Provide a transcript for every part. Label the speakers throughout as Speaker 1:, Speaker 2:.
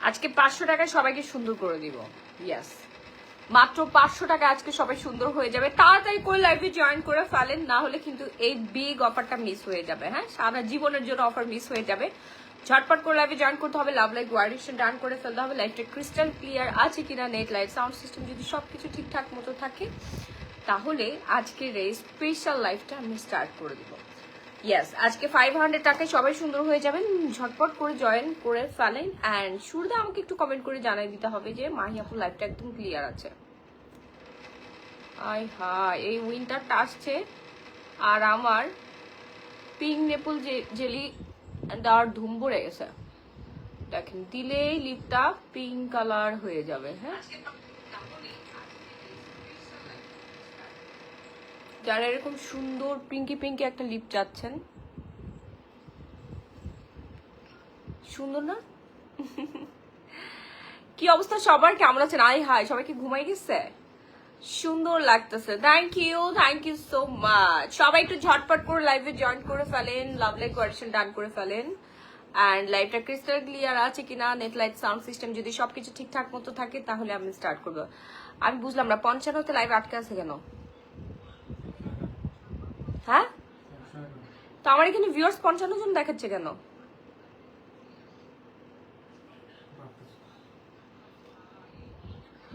Speaker 1: আজকে 500 টাকায় সবাইকে সুন্দর করে দিব। ইয়েস, মাত্র 500 টাকা আজকে সবাই সুন্দর হয়ে যাবে। তাড়াতাড়ি করে লাইভে জয়েন করে ফেলেন, না হলে কিন্তু এই বিগ অফারটা মিস হয়ে যাবে। হ্যাঁ, সারা জীবনের জন্য অফার মিস হয়ে যাবে। ঝটপট করে লাইভে জয়েন করতে হবে, লাভ লাইক ওয়ারিশন ডান করে ফেলতে হবে। লাইভটা ক্রিস্টাল ক্লিয়ার আছে কিনা, নেট লাইট সাউন্ড সিস্টেম যদি সবকিছু ঠিকঠাক মতো থাকে, তাহলে আজকের এই স্পেশাল লাইভটা আমি স্টার্ট করে দিব। ইয়েস, আজকে 500 টাকায় সবাই সুন্দর হয়ে যাবেন। ঝটপট করে জয়েন করে ফেলেন। অ্যান্ড শুরুতে আমাকে একটু কমেন্ট করে জানাই দিতে হবে যে মাহি আপুর লাইভটা একদম ক্লিয়ার আছে। আয় হায়, এই উইন্টারটা আসছে আর আমার পিঙ্ক নেপল জেলি দেওয়ার ধুম পড়ে গেছে। দেখেন, দিলেই লিপটা পিঙ্ক কালার হয়ে যাবে। হ্যাঁ, যারা এরকম সুন্দর পিঙ্কি পিঙ্কি একটা লিপ চাচ্ছেন, সুন্দর না? কি অবস্থা সবার, কেমন আছেন? আয় হায়, সবাই কি ঘুমাই গেছে? সুন্দর লাগতেছে, থ্যাংক ইউ সো মাচ। সবাই একটু ঝটপট করে লাইভে জয়েন করে ফেলেন, লাভ লাইক কোয়ারেশন ডান করে ফেলেন। অ্যান্ড লাইভটা ক্রিস্টাল ক্লিয়ার আছে কিনা, নেট লাইট সাউন্ড সিস্টেম যদি সবকিছু ঠিকঠাক মতো থাকে, তাহলে আমি স্টার্ট করবো। আমি বুঝলাম না 55তে লাইভ আটকে আছে কেন? হ্যাঁ, তো আমার এখানে ভিউয়ার্স 55 জন দেখাচ্ছে কেন?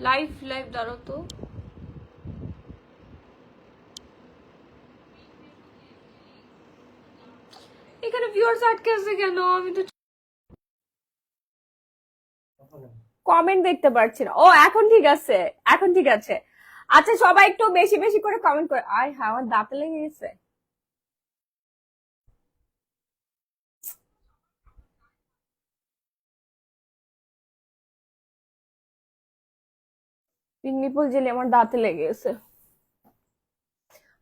Speaker 1: লাইভ দাঁড়ো তো। এখানে ভিউয়ার্স আটকে আছে কেন? আমি তো কমেন্ট দেখতে পাচ্ছি না। ও, এখন ঠিক আছে, এখন ঠিক আছে। আচ্ছা, সবাই একটু বেশি বেশি করে কমেন্ট করে। আয় হ্যাঁ, আমার দাঁতে লেগে গেছে। পিকনিপল জেলি আমার দাঁতে লেগে গেছে।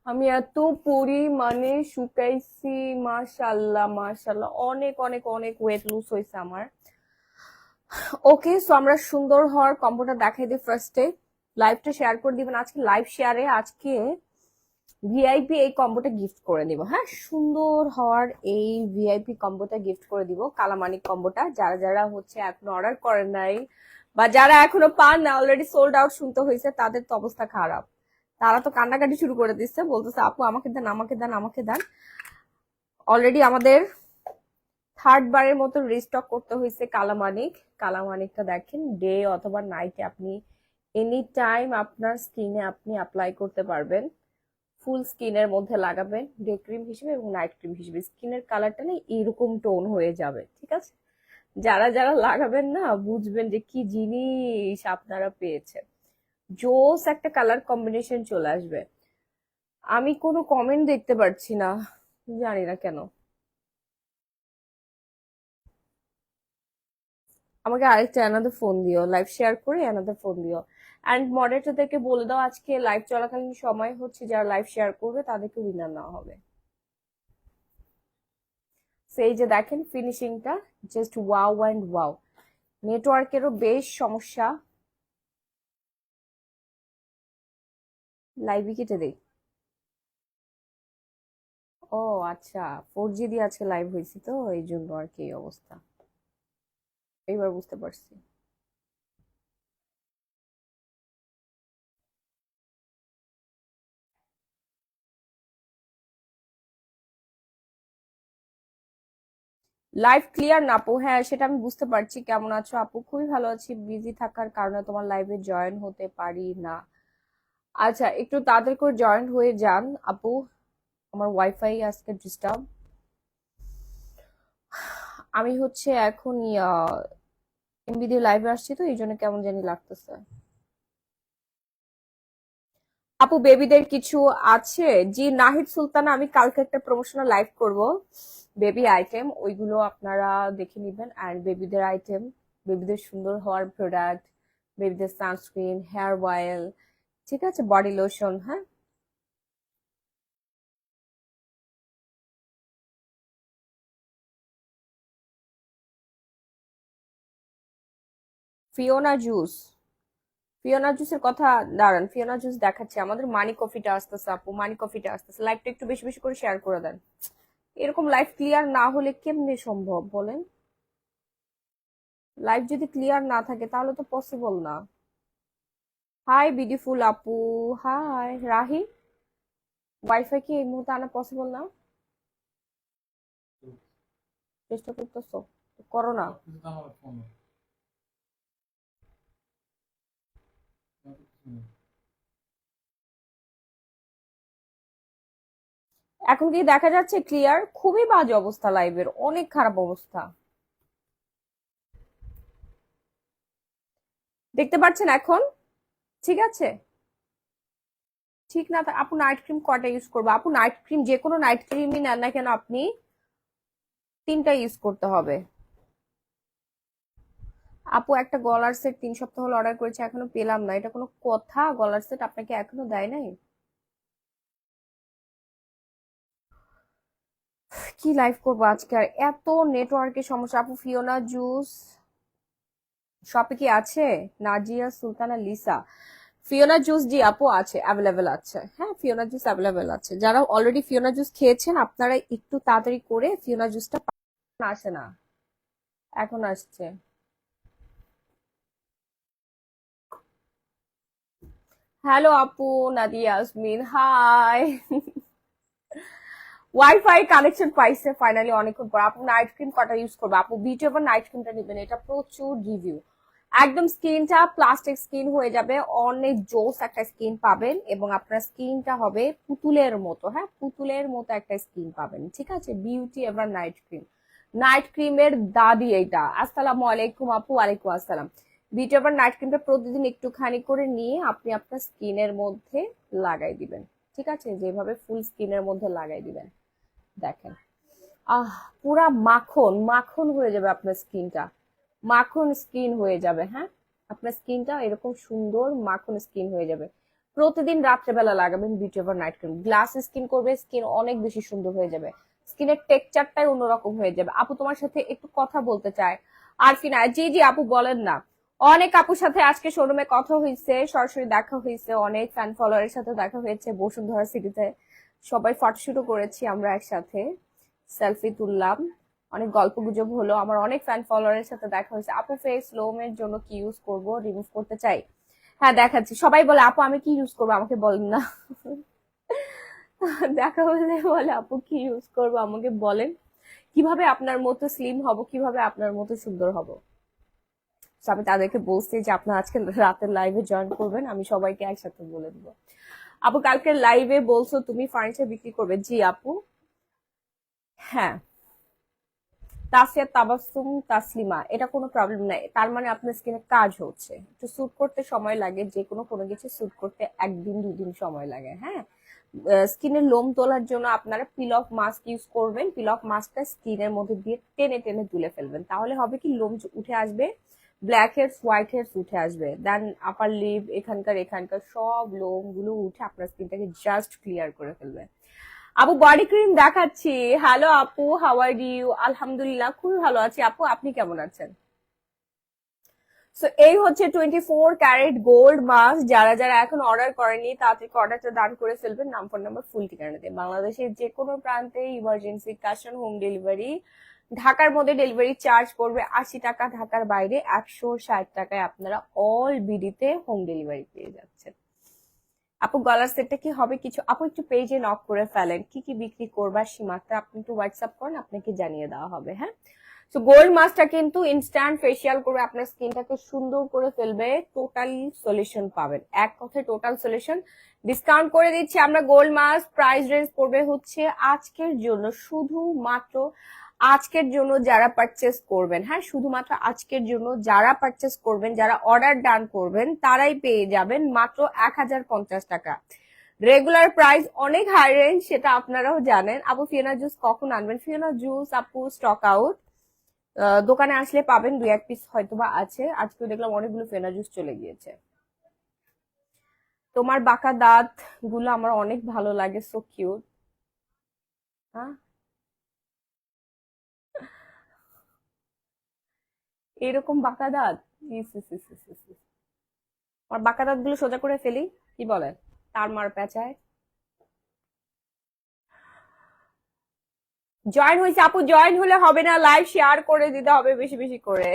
Speaker 1: আমি এত পরিমাণে শুকাইছি, মাশাল্লাহ মাশাল্লাহ, অনেক অনেক অনেক ওয়েট লুজ হয়েছে আমার। ওকে, সো আমরা সুন্দর হওয়ার কম্বোটা দেখাই দিই। ফার্স্টে লাইভটা শেয়ার করে দিবেন। আজকে লাইভ শেয়ারে আজকে ভিআইপি এই কম্বোটা গিফট করে দিব। হ্যাঁ, সুন্দর হওয়ার এই ভিআইপি কম্বোটা গিফট করে দিব, কালামানিক কম্বোটা। যারা যারা হচ্ছে এখনো অর্ডার করেন নাই বা যারা এখনো পান না, অলরেডি সোল্ড আউট শুনতে হয়েছে, তাদের তো অবস্থা খারাপ। তারা তো কান্নাকাটি শুরু করে দিচ্ছে, বলতেছে আপু আমাকে দেন আমাকে দেন আমাকে দেন। অলরেডি আমাদের থার্ড বারের মতো রিস্টক করতে হয়েছে কালামানিক। কালামানিকটা দেখেন, ডে অথবা নাইটে আপনি এনি টাইম আপনার স্কিনে আপনি অ্যাপ্লাই করতে পারবেন। ফুল স্কিনের মধ্যে লাগাবেন ডে ক্রিম হিসেবে এবং নাইট ক্রিম হিসেবে। স্কিনের কালারটা না এরকম টোন হয়ে যাবে, ঠিক আছে? যারা যারা লাগাবেন না, বুঝবেন যে কি জিনিস আপনারা পেয়েছেন। জোস একটা কালার কম্বিনেশন চলে আসবে। আমি কোনো কমেন্ট দেখতে পাচ্ছি না, জানি না কেন। আমাকে আরেকটা অ্যানাদার ফোন দিও, লাইভ শেয়ার করে অ্যানাদার ফোন দিও। অ্যান্ড মডারেটরদেরকে বলে দাও আজকে লাইভ চলাকালীন সময় হচ্ছে যারা লাইভ শেয়ার করবে তাদেরকে উইনার নেওয়া হবে। সেই যে দেখেন ফিনিশিংটা, জাস্ট ওয়াও অ্যান্ড ওয়াও। নেটওয়ার্কেরও বেশ সমস্যা, লাইভই কেটে দেই। ও আচ্ছা, 4G দিয়ে আজকে লাইভ হয়েছি তো, এই জন্য আর কি এই অবস্থা। এইবার বুঝতে পারছি। লাইভ ক্লিয়ার না আপু? হ্যাঁ, সেটা আমি বুঝতে পারছি। কেমন আছো আপু? খুবই ভালো আছি, বিজি থাকার কারণে তোমার লাইভে জয়েন হতে পারি না। আচ্ছা, একটু তাড়াতাড়ি করে জয়েন হয়ে যান আপু, আমার ওয়াইফাই আজকে ডিস্টার্ব। আমি হচ্ছে এখন এমবি দিয়ে লাইভে আসছি তো, এই জন্য কেমন জানি লাগতেছে। আপু বেবিদের কিছু আছে? জি নাহিদ সুলতানা, আমি কালকে একটা প্রমোশনাল লাইভ করব বেবি আইটেম, ওইগুলো আপনারা দেখে নেবেন। অ্যান্ড বেবিদের আইটেম, বেবিদের সুন্দর হওয়ার প্রোডাক্ট, বেবিদের সানস্ক্রিন, হেয়ার অয়েল, ঠিক আছে, বডি লোশন। হ্যাঁ, ফিওনা জুস, ফিওনা জুসের কথা দাঁড়ান, ফিওনা জুস দেখাচ্ছি। আমাদের মানি কফিটা আসতেছে আপু, মানি কফিটা আসতেছে। লাইভটা একটু বেশি বেশি করে শেয়ার করে দেন। এরকম লাইভ ক্লিয়ার না হলে কেমনে সম্ভব বলেন? লাইভ যদি ক্লিয়ার না থাকে তাহলে তো পসিবল না। হাই বিউটিফুল আপু। হাই রাহি। ওয়াইফাই কি এই মুহূর্তে আনা পসিবল না? চেষ্টা করতেছো? করো না। এখন কি দেখা যাচ্ছে ক্লিয়ার? খুবই বাজে অবস্থা, লাইভের অনেক খারাপ অবস্থা। দেখতে পাচ্ছেন এখন? ঠিক আছে। ঠিক না আপু নাইট ক্রিম কয়টা ইউজ করবো? আপু নাইট ক্রিম যে কোনো নাইট ক্রিমই নেন না কেন আপনি 3টা ইউজ করতে হবে। আপু একটা গলার সেট 3 সপ্তাহ হলো অর্ডার করেছে, এখনো পেলাম না, এটা কোনো কথা? গলার সেট আপনাকে এখনো দেয় নাই? কি লাইভ করবো আজকে আর, এত নেটওয়ার্কের সমস্যা। আপু ফিওনা জুস শপে কি আছে? Nazia Sultana Lisa. Fiona juice জি আপু আছে, অ্যাভেলেবেল আছে। হ্যাঁ ফিওনা জুস অ্যাভেলেবেল আছে। যারা অলরেডি ফিওনা জুস খেয়েছেন আপনারা একটু তাড়াতাড়ি করে ফিওনা জুসটা। আসে না, এখন আসছে। হ্যালো আপু Nadia Yasmin, hi. WiFi connection পাইছে ফাইনালি অনেকক্ষণ পর। আপু নাইট ক্রিম কটা ইউজ করবো? আপু বিউটি এভার নাইট ক্রিমটা নেবেন, এটা প্রচুর রিভিউ। একদম স্কিনটা প্লাস্টিক স্কিন হয়ে যাবে, অনেক জোস একটা স্কিন পাবেন এবং আপনার স্কিনটা হবে পুতুলের মতো। হ্যাঁ পুতুলের মতো একটা স্কিন পাবেন, ঠিক আছে? Beauty ever night cream, night ক্রিমের দাদি এইটা। আসসালামু আলাইকুম আপু। ওয়ালাইকুম আসসালাম। বিউটি এভার নাইট ক্রিমটা প্রতিদিন একটুখানি করে নিয়ে আপনি আপনার স্কিনের মধ্যে লাগাই দিবেন, ঠিক আছে? যেভাবে ফুল স্কিনের মধ্যে লাগাই দিবেন, দেখেন আহ পুরা মাখন মাখন হয়ে যাবে আপনার স্কিনটা, মাখন স্কিন হয়ে যাবে। হ্যাঁ আপনার স্কিনটা এরকম সুন্দর মাখন স্কিন হয়ে যাবে। প্রতিদিন রাত্রেবেলা লাগাবেন beauty ever night cream, glass skin করবে, স্কিন অনেক বেশি সুন্দর হয়ে যাবে, স্কিনের টেক্সচারটাই অন্যরকম হয়ে যাবে। আপু তোমার সাথে একটু কথা বলতে চাই। আরফিনা জি জি আপু বলেন না। অনেক আপুর সাথে আজকে শোরুমে কথা হয়েছে, সরাসরি দেখা হয়েছে, অনেক ফ্যান ফলোয়ারের সাথে দেখা হয়েছে বসুন্ধরা সিটিতে। সবাই ফটোশুটও করেছি আমরা একসাথে, সেলফি তুললাম, অনেক গল্প গুজব হলো। আমার অনেক ফ্যান ফলোয়ারের সাথে দেখা হয়েছে। আপু ফেস লোমের জন্য কি ইউজ করব? রিমুভ করতে চাই। হ্যাঁ দেখাচ্ছি। সবাই বলে আপু আমি কি ইউজ করবো, আমাকে বলেন না। দেখা হলে বলে আপু কি ইউজ করবো আমাকে বলেন, কিভাবে আপনার মতো স্লিম হব, কিভাবে আপনার মতো সুন্দর হব। আমি তাদেরকে বলছি যে আপনার আজকে রাতের লাইভে জয়েন করবেন, আমি সবাইকে একসাথে বলে দিব। আপু কালকে লাইভে বলছো তুমি ফার্নিচার বিক্রি করবে? জি আপু। হ্যাঁ তাসিয়া তাবাসসুম তাসলিমা, এটা কোনো প্রবলেম নাই। তার মানে আপনার স্কিনে কাজ হচ্ছে, একটু স্যুট করতে সময় লাগে, যে কোনো কিছু স্যুট করতে 1 দিন 2 দিন সময় লাগে। হ্যাঁ স্কিনের লোম তোলার জন্য আপনারা পিল অফ মাস্ক ইউজ করবেন। পিল অফ মাস্কটা স্কিনের মধ্যে দিয়ে টেনে টেনে তুলে ফেলবেন, তাহলে হবে কি লোম উঠে আসবে, ব্ল্যাক হেডস হোয়াইট হেডস উঠে আসবে, দেন আপার লিপ এখানকার এখানকার সব লোম গুলো উঠে আপনার স্কিনটাকে জাস্ট ক্লিয়ার করে ফেলবে। আপু বডি ক্রিম দেখাচ্ছি। হ্যালো আপু, হাউ আর ইউ? আলহামদুলিল্লাহ খুবই ভালো আছি। আপু আপনি কেমন আছেন? সো এই হচ্ছে 24 ক্যারেট গোল্ড মাস্ক। যারা যারা এখন অর্ডার করেনি তাড়াতাড়ি অর্ডারটা ডান করে ফেলবেন, নাম ফোন নাম্বার ফুল ঠিকানা দিয়ে। বাংলাদেশের যে কোনো প্রান্তে emergency cash on home delivery. ঢাকার মধ্যে ডেলিভারি চার্জ পড়বে 80 টাকা, ঢাকার বাইরে 160 টাকায় আপনারা অল বিডিতে হোম ডেলিভারি পেয়ে যাচ্ছেন। আপু গলার সেটটা কি হবে কিছু? আপু একটু পেজে নক করে ফেলেন, কি কি বিক্রি করবার সীমাটা আপনি একটু হোয়াটসঅ্যাপ করেন, আপনাকে জানিয়ে দেওয়া হবে। হ্যাঁ তো গোল্ড মাস্কটা কিন্তু ইনস্ট্যান্ট ফেসিয়াল করে আপনার স্কিনটাকে সুন্দর করে ফেলবে, টোটালি সলিউশন পাবেন, এক কথায় টোটাল সলিউশন। ডিসকাউন্ট করে দিচ্ছি আমরা গোল্ড মাস্ক, প্রাইস রেঞ্জ পড়বে হচ্ছে আজকের জন্য, শুধুমাত্র আজকের জন্য যারা পারচেস করবেন, হ্যাঁ শুধুমাত্র আজকের জন্য যারা পারচেস করবেন, যারা অর্ডার ডান করবেন তারাই পেয়ে যাবেন মাত্র 1050 টাকা। রেগুলার প্রাইস অনেক হাই রেঞ্জ, সেটা আপনারাও জানেন। আপু ফিওনা জুস কখন আনবেন? ফিওনা জুস আপু স্টক আউট, দোকানে আসলে পাবেন, 2-1 পিস হয়তো বা আছে। আজকে দেখলাম অনেকগুলো ফিওনা জুস চলে গিয়েছে। তোমার বাঁকা দাঁত গুলো আমার অনেক ভালো লাগে, সো কিউট। হ্যাঁ এরকম বাঁকা দাঁত, ইস ইস ইস ইস ইস ইস। আমার বাঁকা দাঁত গুলো সোজা করে ফেলি, কি বলেন? তার মার পেঁচায়। জয়েন হয়েছে আপু, জয়েন হলে হবে না, লাইভ শেয়ার করে দিতে হবে বেশি বেশি করে।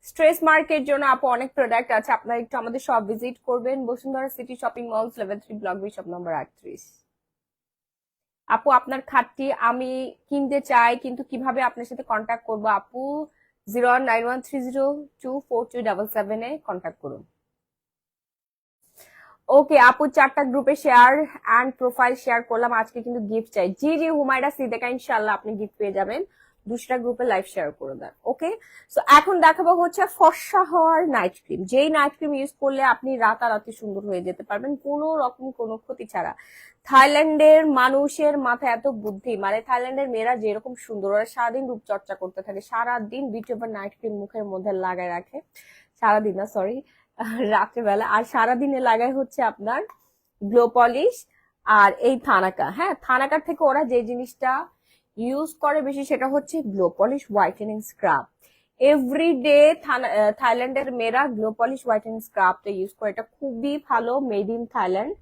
Speaker 1: স্ট্রেস মার্কের জন্য আপু অনেক প্রোডাক্ট আছে, আপনারা একটু আমাদের শপ ভিজিট করবেন, Bashundhara city shopping malls level 3 block B shop number 38। আপু আপনার খাটটি আমি কিনতে চাই, কিন্তু কিভাবে আপনার সাথে কন্ট্যাক্ট করবো আপু? 019130242777 এ কন্ট্যাক্ট করুন। ওকে আপু, 4টা গ্রুপে শেয়ার এন্ড প্রোফাইল শেয়ার করলাম, আজকে কিন্তু গিফট চাই। জি জি হুমায়রা সিদ্দিকা, ইনশাআল্লাহ আপনি গিফট পেয়ে যাবেন, 2টা গ্রুপে লাইভ শেয়ার করে দেন। ওকে, সো এখন দেখাবো হচ্ছে ফর্সা হওয়ার নাইট ক্রিম, যেই নাইট ক্রিম ইউজ করলে আপনি রাতারাতি সুন্দর হয়ে যেতে পারবেন কোনো রকম কোনো ক্ষতি ছাড়া। থাইল্যান্ডের মানুষের মাথায় এত বুদ্ধি, মানে থাইল্যান্ডের মেয়েরা যেরকম সুন্দর, ওরা সারাদিন রূপচর্চা করতে থাকে, সারাদিন বিউটি ওভার নাইট ক্রিম মুখের মধ্যে লাগায় রাখে, সারাদিন না সরি রাত্রেবেলা, আর সারাদিনে লাগায় হচ্ছে আপনার গ্লো পলিশ আর এই থানাকা। হ্যাঁ, থানাকার থেকে ওরা যে জিনিসটা ইউজ করে বেশি সেটা হচ্ছে glow polish whitening scrub. Everyday থাইল্যান্ডের মেয়েরা গ্লো পলিশ হোয়াইটেনিং স্ক্রাবটা ইউজ করে, এটা খুবই ভালো, মেড ইন থাইল্যান্ড,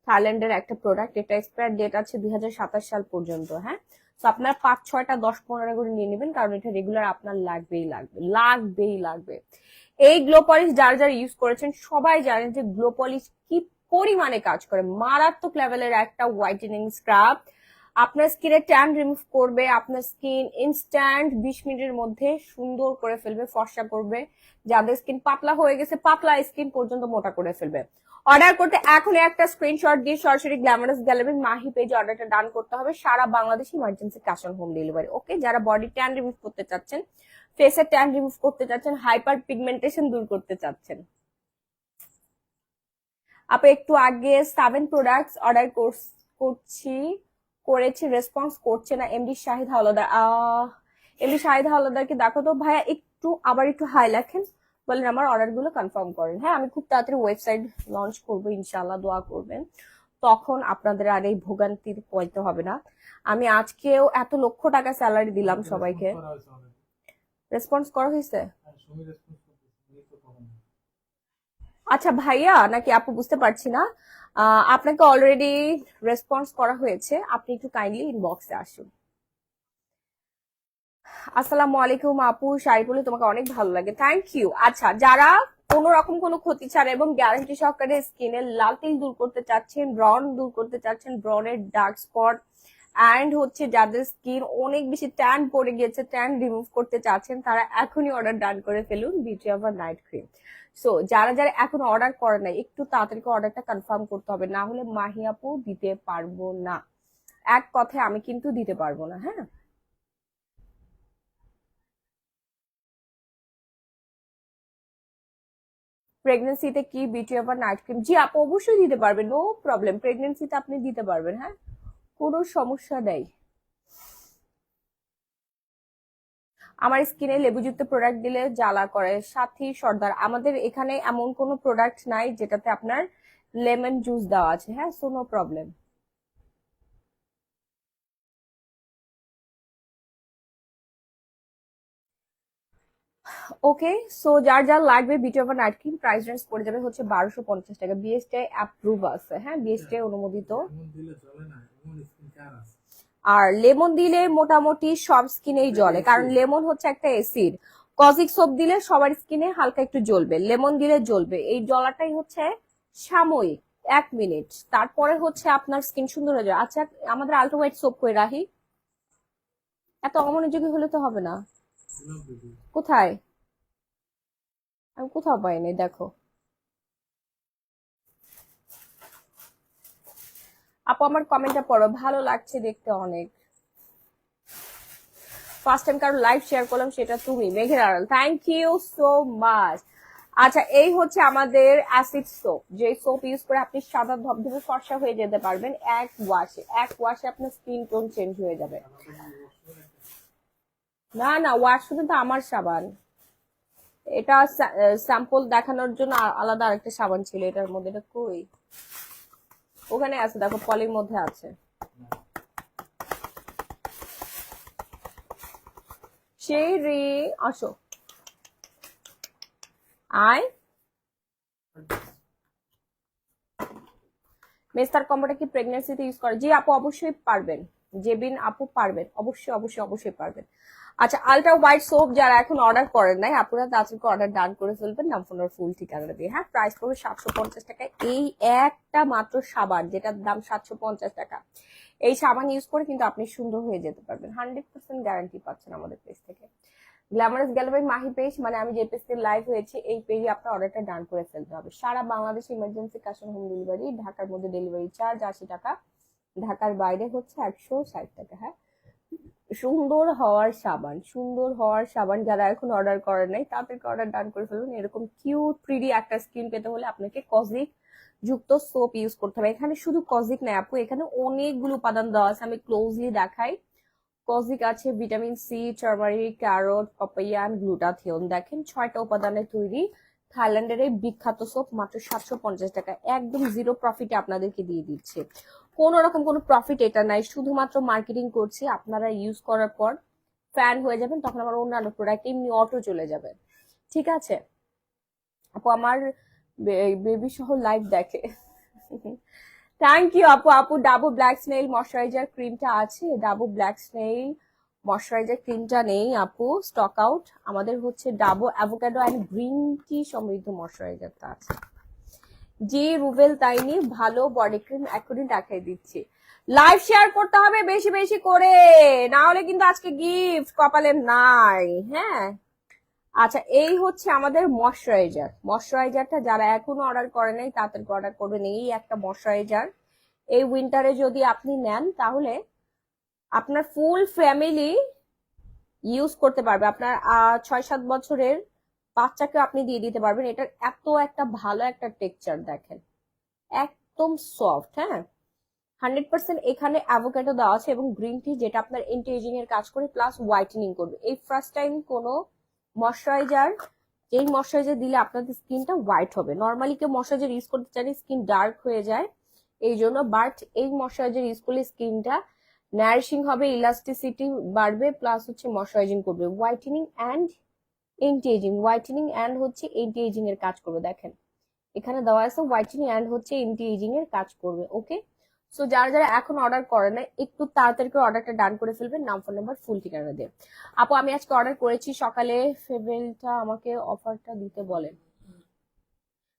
Speaker 1: থাইল্যান্ডের একটা প্রোডাক্ট। এটা এক্সপায়ার ডেট আছে 2027 সাল পর্যন্ত। হ্যাঁ, তো আপনার 5, 6টা 10, 15 করে নিয়ে নেবেন, কারণ এটা রেগুলার আপনার লাগবেই লাগবে, লাগবেই লাগবে। এই গ্লো পলিশ যারা যারা ইউজ করেছেন সবাই জানেন যে গ্লো পলিশ কি পরিমাণে কাজ করে, মারাত্মক লেভেলের একটা হোয়াইটেনিং স্ক্রাব। আপনার স্কিনে ট্যান রিমুভ করবে, আপনার স্কিন ইনস্ট্যান্ট 20 মিনিটের মধ্যে সুন্দর করে ফেলবে, ফর্সা করবে, যাদের স্কিন পাতলা হয়ে গেছে পাতলা স্কিন পর্যন্ত মোটা করে ফেলবে। অর্ডার করতে এখনই একটা স্ক্রিনশট দিয়ে সরাসরি গ্ল্যামারাস গ্যালারির মাহি পেজে অর্ডারটা ডান করতে হবে, সারা Bangladesh emergency cash on home delivery. Okay, যারা বডি ট্যান রিমুভ করতে চাচ্ছেন, ফেসের ট্যান রিমুভ করতে চাচ্ছেন, হাইপার পিগমেন্টেশন দূর করতে চাচ্ছেন, আপনি একটু আগে 7 প্রোডাক্টস অর্ডার করেছি রেসপন্স করছে না। এমডি শাহিদ হাওলাদার, এমডি শাহিদ হাওলাদারকে দেখো তো ভাইয়া, একটু আবার একটু হাই লেখেন, বলেন আমার অর্ডার গুলো কনফার্ম করেন। হ্যাঁ, আমি খুব তাড়াতাড়ি ওয়েবসাইট লঞ্চ করবো, ইনশাল্লাহ দোয়া করবেন, তখন আপনাদের আর এই ভোগান্তির পড়তে হবে না। আমি আজকেও এত লক্ষ টাকা স্যালারি দিলাম সবাইকে, রেসপন্স করা হয়েছে? আচ্ছা ভাইয়া নাকি আপু বুঝতে পারছি না, আপনাকে অলরেডি রেসপন্স করা হয়েছে, আপনি একটু কাইন্ডলি ইনবক্সে আসুন। আসসালামু আলাইকুম আপু, শাড়ি পরলে তোমাকে অনেক ভালো লাগে, থ্যাংক ইউ। আচ্ছা, যারা কোন রকম কোনো ক্ষতি ছাড়া এবং গ্যারান্টি সহকারে স্কিনের লাল তিল দূর করতে চাচ্ছেন, ব্রন দূর করতে চাচ্ছেন, ব্রনের ডার্ক স্পট এন্ড হচ্ছে যাদের স্কিন অনেক বেশি ট্যান পড়ে গিয়েছে, ট্যান রিমুভ করতে চাচ্ছেন, তারা এখনই অর্ডার ডান করে ফেলুন beauty over night cream. So যারা যারা এখন অর্ডার করে নাই, একটু তাড়াতাড়ি অর্ডারটা কনফার্ম করতে হবে, না হলে মাহি আপু দিতে পারবো না, এক কথায় আমি কিন্তু দিতে পারবো না। হ্যাঁ, প্রেগনেন্সিতে কি বিউটি ওভার নাইট ক্রিম? জি আপু অবশ্যই দিতে পারবেন, নো প্রবলেম, প্রেগনেন্সিতে আপনি দিতে পারবেন। হ্যাঁ, কোনো সমস্যা নেই। আমার স্কিনে লেবুযুক্ত প্রোডাক্ট দিলে জ্বালা করে, সাথী সর্দার, আমাদের এখানে এমন কোনো প্রোডাক্ট নাই যেটাতে আপনার লেমন জুস দেওয়া আছে। হ্যাঁ, সো নো প্রবলেম। ওকে, সো যার যার লাগবে beauty over night cream, price range পড়ে যাবে হচ্ছে 1250 টাকা, বিএসটিআই অ্যাপ্রুভ আছে। হ্যাঁ, বিএসটিআই অনুমোদিত। আর লেমন দিলে মোটামুটি সব স্কিনেই জ্বলে, কারণ লেমন হচ্ছে একটা অ্যাসিড। কজিক সোপ দিলে সবার স্কিনে হালকা একটু জ্বলবে, লেমন দিলে জ্বলবে, এই জ্বলাটাই হচ্ছে সাময়িক, 1 মিনিট, তারপরে হচ্ছে আপনার স্কিন সুন্দর হয়ে যায়। আচ্ছা, আমাদের আল্ট্রা হোয়াইট সোপ কই রাহি, এত অমনোযোগী হলে তো হবে না। কোথায়? আমি কোথাও পাইনি, দেখো আপু আমার কমেন্টটা পড়ো, ভালো লাগছে দেখতে অনেক। ফার্স্ট টাইম কারো লাইভ শেয়ার করলাম সেটা তুমি, মেঘের আড়াল, থ্যাংক ইউ সো মাচ। আচ্ছা, এই হচ্ছে আমাদের অ্যাসিড সোপ, যে সোপ ইউজ করে আপনি সাদা ধবধবে ফর্সা হয়ে যেতে পারবেন এক ওয়াশে আপনার স্কিন টোন চেঞ্জ হয়ে যাবে। না না, ওয়াশ শুধু তো আমার সাবান, এটা স্যাম্পল দেখানোর জন্য আলাদা আরেকটা সাবান ছিল এটার মধ্যে, এটা কই? ওখানে আছে, দেখো পলির মধ্যে আছে। সেই রে, আসো আয়। মেস্তার কম্বোটা কি প্রেগন্যান্সিতে ইউজ করে? জি আপু অবশ্যই পারবেন, জেবিন আপু পারবেন, অবশ্যই অবশ্যই অবশ্যই পারবেন। আচ্ছা, আলট্রা হোয়াইট সোপ যারা এখন অর্ডার করেন নাই, আপনারা তাদেরকে অর্ডার ডান করে ফেলবেন নাম ফোন আর ফুল ঠিকানা দিয়ে। হ্যাঁ, প্রাইস পড়বে 750 টাকা। এই একটা মাত্র সাবান যেটার দাম 750 টাকা, এই সাবান ইউজ করে কিন্তু আপনি সুন্দর হয়ে যেতে পারবেন। 100% গ্যারান্টি পাচ্ছেন আমাদের পেজ থেকে। গ্ল্যামারাস গ্যালারি মাহি পেজ, মানে আমি যে পেজ থেকে লাইভ হয়েছি এই পেজে আপনার অর্ডারটা ডান করে ফেলতে হবে। সারা বাংলাদেশে emergency cash on home delivery, ঢাকার মধ্যে ডেলিভারি চার্জ 80 টাকা, ঢাকার বাইরে হচ্ছে 160 টাকা। হ্যাঁ, সুন্দর হওয়ার সাবান, সুন্দর হওয়ার সাবান যারা এখন অর্ডার করেন নাই তাদেরকে অর্ডার ডান করে ফেলুন। এরকম কিউট প্রিটি একটা স্কিন পেতে হলে আপনাকে কজিক যুক্ত সোপ ইউজ করতে হবে। এখানে শুধু কজিক নাই আপু, এখানে অনেকগুলো উপাদান দেওয়া আছে, আমি ক্লোজলি দেখাই। কজিক আছে, vitamin C, turmeric, carrot, papaya and glutathione. দেখেন 6টা উপাদানে তৈরি থাইল্যান্ডের এই বিখ্যাত সোপ, মাত্র 750 টাকা, একদম জিরো প্রফিটে আপনাদেরকে দিয়ে দিচ্ছে। কোন রকম কোনো প্রফিট এটা নাই, শুধুমাত্র মার্কেটিং করছি। আপনারা ইউজ করার পর ফ্যান হয়ে যাবেন, তখন আমার অন্যান্য প্রোডাক্ট এমনি অটো চলে যাবে। ঠিক আছে আপু, আমার বেবি সহ লাইভ দেখে। থ্যাংক ইউ আপু। আপু ডাবল ব্ল্যাক স্নেইল ময়শ্চারাইজার ক্রিমটা আছে, ডাবল ব্ল্যাক স্নেইল ময়শ্চারাইজার ক্রিমটা নেই আপু, স্টক আউট। আমাদের হচ্ছে double avocado and green tea সমৃদ্ধ ময়শ্চারাইজারটা আছে। জি রুবেল তাইনি, ভালো বডি ক্রিম এখনই দেখাই দিচ্ছি। লাইভ শেয়ার করতে হবে বেশি বেশি করে, না হলে কিন্তু আজকে গিফট কপালে নাই। হ্যাঁ, আচ্ছা এই হচ্ছে আমাদের ময়শ্চারাইজার। ময়শ্চারাইজারটা যারা এখনো অর্ডার করে নাই তাদেরকে অর্ডার করবেন। এই একটা ময়শ্চারাইজার এই উইন্টারে যদি আপনি নেন তাহলে আপনার ফুল ফ্যামিলি ইউজ করতে পারবে। আপনার 6-7 বছরের বাচ্চাকে আপনি দিয়ে দিতে পারবেন। এটার এত একটা ভালো একটা টেক্সচার দেখেন, একদম সফট। হ্যাঁ, 100% এখানে অ্যাভোকাডো দেওয়া আছে এবং গ্রিন টি, যেটা আপনার এন্টি এজিং এর কাজ করে প্লাস হোয়াইটেনিং করবে। এই ফার্স্ট টাইম কোনো ময়শ্চারাইজার, এই ময়শ্চারাইজার দিলে আপনাদের স্কিনটা হোয়াইট হবে। নর্মালি কেউ ময়শ্চারাইজার ইউজ করতে চাইলে স্কিন ডার্ক হয়ে যায় এই জন্য, বাট এই ময়শ্চারাইজার ইউজ করলে স্কিনটা নারিশিং হবে, ইলাস্টিসিটি বাড়বে, প্লাস হচ্ছে ময়শ্চারাইজিং করবে, whitening and anti ageing, whitening and হচ্ছে এন্টি এজিং এর কাজ করবে। দেখেন এখানে দেওয়া আছে হোয়াইটেনিং অ্যান্ড হচ্ছে এন্টি এজিং এর কাজ করবে। ওকে, সো যারা যারা এখন অর্ডার করে না একটু তাড়াতাড়ি করে অর্ডারটা ডান করে ফেলবেন নাম ফোন নাম্বার ফুল ঠিকানা দিয়ে। আপু আমি আজকে অর্ডার করেছি সকালে, ফেব্রুয়ারিটা আমাকে অফারটা দিতে বলেন।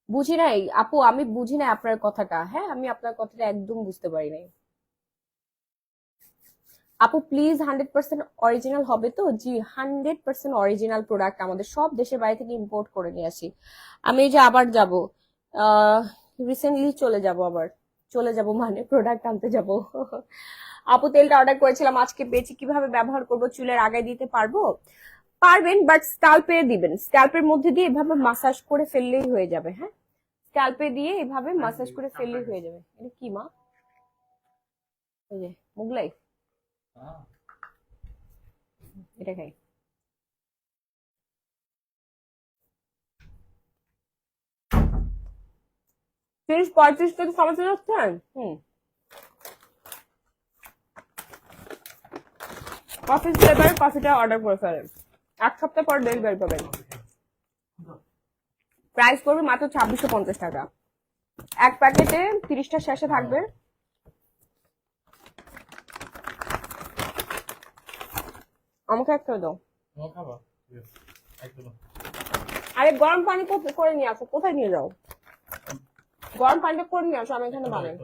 Speaker 1: বুঝি নাই আপু, আমি বুঝি নাই আপনার কথাটা। হ্যাঁ, আমি আপনার কথাটা একদম বুঝতে পারি নাই আপু। প্লিজ 100% অরিজিনাল হবে তো? জি 100% অরিজিনাল প্রোডাক্ট, আমাদের সব দেশের বাইরে থেকে ইম্পোর্ট করে নিয়ে আসি। আমি এই যে আবার যাব, রিসেন্টলি চলে যাব মানে প্রোডাক্ট আনতে যাব। আপু তেলটা অর্ডার করেছিলাম আজকে পেয়েছি, কিভাবে ব্যবহার করব? চুলের আগায় দিতে পারবো? পারবেন, বাট স্ক্যাল্পে দিবেন, স্ক্যাল্পের মধ্যে দিয়ে এভাবে মাসাজ করে ফেললেই হয়ে যাবে। হ্যাঁ, স্ক্যাল্পে দিয়ে এভাবে মাসাজ করে ফেললেই হয়ে যাবে। এটা কি মা? ওই যে মুগলাই, এটা খাই। 30-35 কেজি সমস্যা যাচ্ছেন। কফি ফ্লেভার কফিটা অর্ডার করে ফেলেন, 1 সপ্তাহ পর ডেলিভারি পাবেন। প্রাইস পড়বে মাত্র 2650 টাকা। এক প্যাকেটে 30টা শেষে থাকবে। আমাকে একটা দাও। আরে গরম পানি করে নিয়ে আসো, কোথায় নিয়ে যাও? গরম পানিটা করে নিয়ে আসো, আমি এখানে বানাই।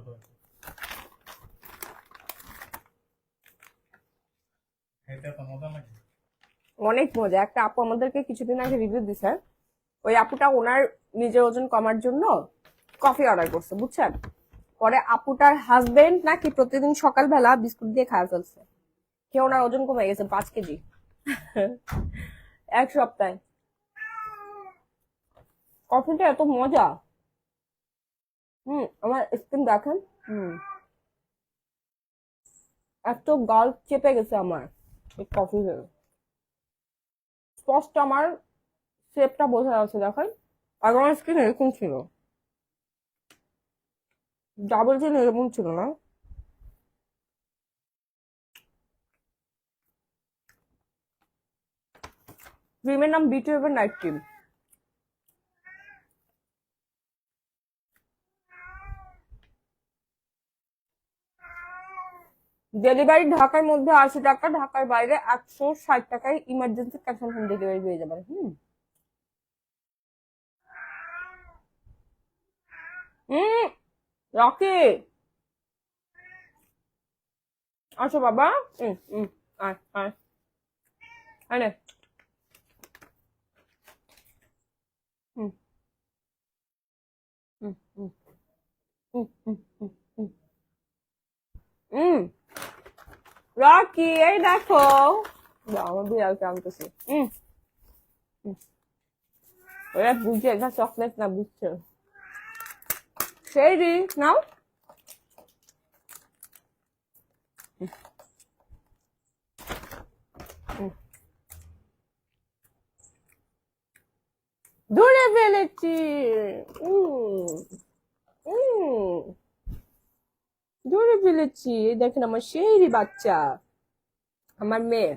Speaker 1: অনেক মজা। একটা আপু আমাদেরকে কিছুদিন আগে রিভিউ দিছে, ওই আপুটা ওনার নিজের ওজন কমার জন্য কফি অর্ডার করছে, বুঝছেন? পরে আপুটার হাজবেন্ড নাকি প্রতিদিন সকালবেলা বিস্কুট দিয়ে খাওয়া ফেলছে, খেয়ে ওনার ওজন কমে গেছে 5 কেজি 1 সপ্তাহে। কফিটা এত মজা। আমার স্কিন দেখেন, এত গাল চেপে গেছে আমার এই কফি। স্পষ্ট আমার শেপটা বোঝা যাচ্ছে, দেখেন। আর আমার স্কিন এরকম ছিল, ডাবল চিন এরকম ছিল না। ক্রিমের নাম beauty over night cream. Delivery ঢাকার মধ্যে 80 টাকা, ঢাকার বাইরে 160 টাকায় emergency cash on home delivery পেয়ে যাবেন। রকি, আসো বাবা। আয় আয় আয় নে। হুম হুম হুম হুম হুম হুম হুম হুম। রকি, এই দেখো। দাও, আমার বিড়ালকে আনতেছি। ওরা বুঝছে এটা চকলেট না, বুঝছে। সেই নাও। ধরে ফেলেছি। উম, উম, ধরে ফেলেছি। এই দেখেন আমার সেই বাচ্চা, আমার মেয়ে।